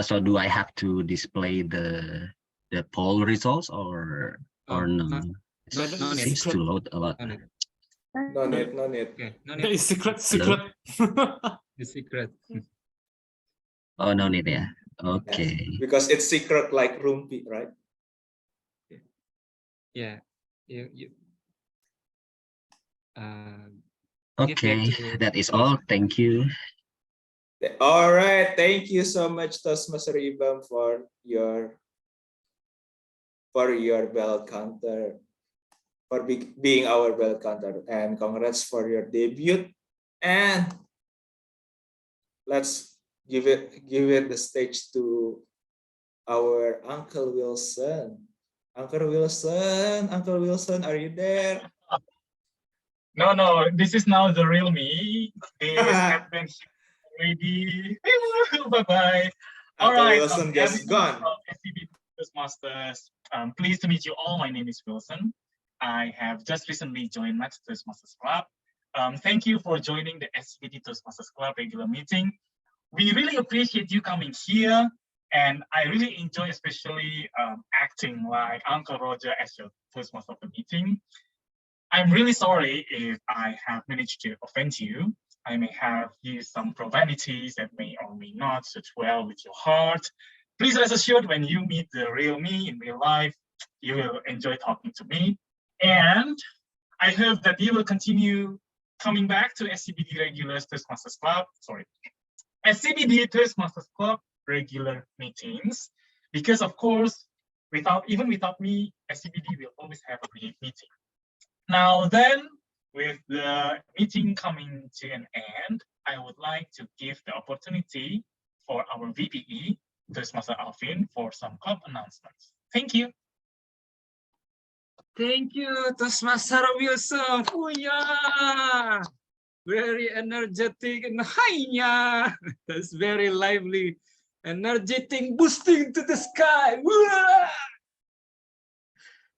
Speaker 4: So do I have to display the poll results or no? It seems to load a lot.
Speaker 1: No need, no need.
Speaker 3: Okay, no
Speaker 9: That
Speaker 3: need.
Speaker 9: is secret,
Speaker 4: Hello?
Speaker 9: secret.
Speaker 3: The secret.
Speaker 4: Oh, no need, yeah. Okay.
Speaker 1: Because it's secret like rumpi, right?
Speaker 3: Yeah. You give back
Speaker 4: Okay,
Speaker 3: to
Speaker 4: that is all. Thank you.
Speaker 1: All right, thank you so much, Toastmaster Ibam, for your bell counter, for being our bell counter, and congrats for your debut. And let's give it the stage to our Uncle Wilson. Uncle Wilson, are you there?
Speaker 6: No, this is now the real me. This adventure already. Bye-bye. All
Speaker 1: Uncle
Speaker 6: right,
Speaker 1: Wilson just
Speaker 6: everyone
Speaker 1: gone.
Speaker 6: from SCBD Toastmasters. Pleased to meet you all. My name is Wilson. I have just recently joined Max Toastmasters Club. Thank you for joining the SCBD Toastmasters Club regular meeting. We really appreciate you coming here, and I really enjoy especially acting like Uncle Roger as your Toastmaster of the meeting. I'm really sorry if I have managed to offend you. I may have used some profanities that may or may not sit well with your heart. Please rest assured, when you meet the real me in real life, you will enjoy talking to me. And I hope that you will continue coming back to SCBD Regulars Toastmasters Club, SCBD Toastmasters Club regular meetings, because of course, even without me, SCBD will always have a great meeting. Now then, with the meeting coming to an end, I would like to give the opportunity for our VPE, Toastmaster Alvin, for some club announcements. Thank you.
Speaker 3: Thank you, Toastmaster Wilson. Oh yeah, very energetic and hiya. That's very lively, energetic, boosting to the sky. Wah!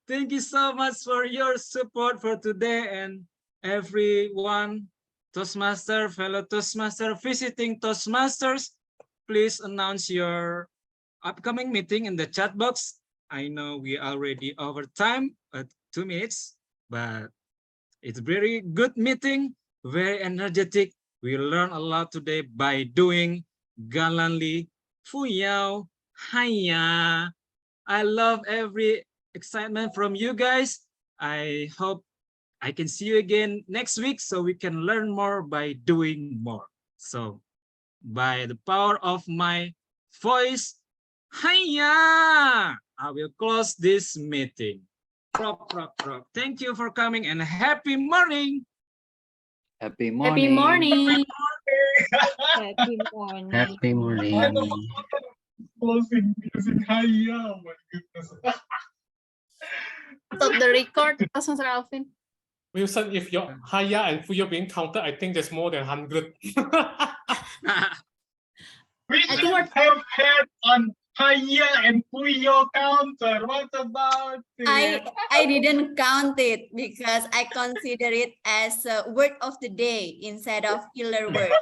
Speaker 3: Thank you so much for your support for today, and everyone, Toastmaster, fellow Toastmaster, visiting Toastmasters, please announce your upcoming meeting in the chat box. I know we already over time at 2 minutes, but it's very good meeting, very energetic. We learn a lot today by doing Gallantly, Fuyao, Haya. I love every excitement from you guys. I hope I can see you again next week so we can learn more by doing more. So by the power of my voice, hiya! I will close this meeting. Prop. Thank you for coming and happy morning.
Speaker 13: Happy
Speaker 14: Happy morning.
Speaker 11: Happy morning.
Speaker 4: Happy morning.
Speaker 6: Closing using hiya. Oh my goodness.
Speaker 14: Stop the record, Toastmaster Alvin.
Speaker 9: Wilson, if your Haya and Fuyo being counted, I think there's more than 100.
Speaker 6: We
Speaker 14: I
Speaker 6: should
Speaker 14: think we're
Speaker 6: have had on hiya and Puyo counter. What about it?
Speaker 2: I didn't count it because I consider it as a word of the day instead of killer word.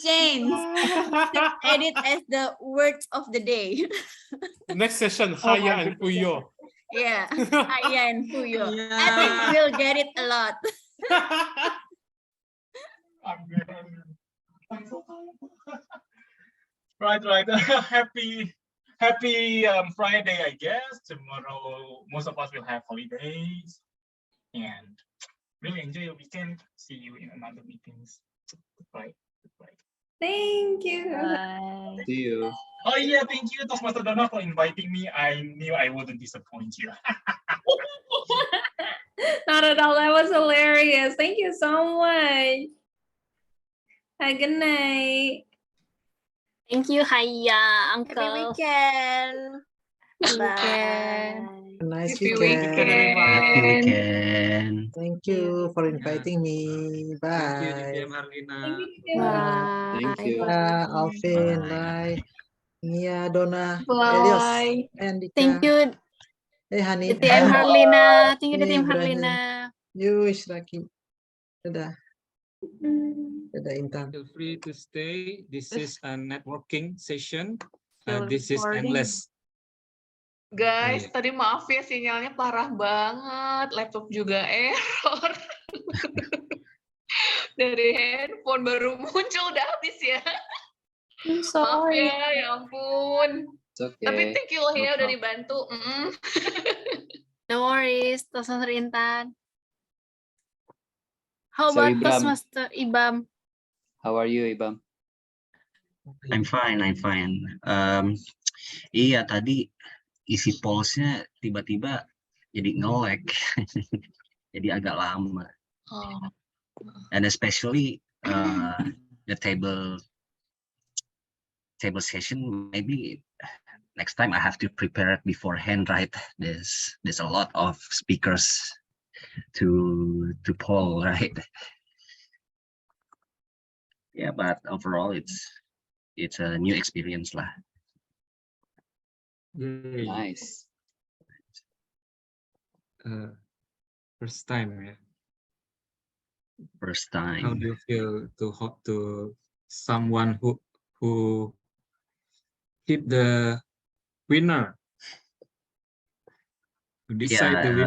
Speaker 2: Change. Edit as the words of the day.
Speaker 9: Next session,
Speaker 6: Oh
Speaker 9: Haya
Speaker 6: my
Speaker 9: and Fuyo.
Speaker 2: Yeah, Aya and Fuyo. I think we'll get it a lot.
Speaker 6: Right. Happy Friday, I guess. Tomorrow, most of us will have holidays, and really enjoy your weekend. See you in another meetings. Goodbye.
Speaker 11: Thank you.
Speaker 13: See you.
Speaker 6: Oh yeah, thank you, Toastmaster Donna, for inviting me. I knew I wouldn't disappoint you.
Speaker 11: Not at all. That was hilarious. Thank you so much. Have a good night.
Speaker 14: Thank you, Haya,
Speaker 2: Happy
Speaker 14: Uncle.
Speaker 2: weekend. Bye.
Speaker 16: A nice
Speaker 14: Happy
Speaker 16: weekend.
Speaker 4: Happy weekend.
Speaker 16: Thank you for inviting me.
Speaker 3: Thank you,
Speaker 16: Bye.
Speaker 3: Marlina.
Speaker 13: Thank you.
Speaker 16: Alvin.
Speaker 4: Bye.
Speaker 16: Bye. Nia, Donna,
Speaker 14: Bye.
Speaker 16: Elios, Andhyka.
Speaker 14: Thank you,
Speaker 16: Hey, Hanny.
Speaker 14: DTM Harlina. Thank you,
Speaker 16: Hey,
Speaker 14: DTM
Speaker 16: Ibrahim.
Speaker 14: Harlina.
Speaker 16: Yush, Raki. Dadah. Dadah, Intan.
Speaker 3: Feel free to stay. This is a networking session.
Speaker 11: Still
Speaker 3: This is
Speaker 11: recording.
Speaker 3: endless.
Speaker 7: Guys, tadi maaf ya sinyalnya parah banget, laptop juga error. Dari handphone baru muncul udah habis ya. Maaf ya, ya ampun. Tapi thank you loh ya udah dibantu.
Speaker 14: No worries, Toastmaster Intan. How
Speaker 13: So,
Speaker 14: about
Speaker 13: Ibam.
Speaker 14: Toastmaster Ibam?
Speaker 13: How are you, Ibam?
Speaker 4: I'm fine. Iya, tadi isi polls-nya tiba-tiba jadi nge-lag. Jadi agak lama.
Speaker 7: Oh.
Speaker 4: And especially the table session, maybe next time I have to prepare it beforehand, right? There's a lot of speakers to poll, right? Yeah, but overall it's a new experience lah.
Speaker 13: Nice.
Speaker 3: First time, yeah.
Speaker 4: First time.
Speaker 3: How do you feel to someone who hit the winner? To decide the winner.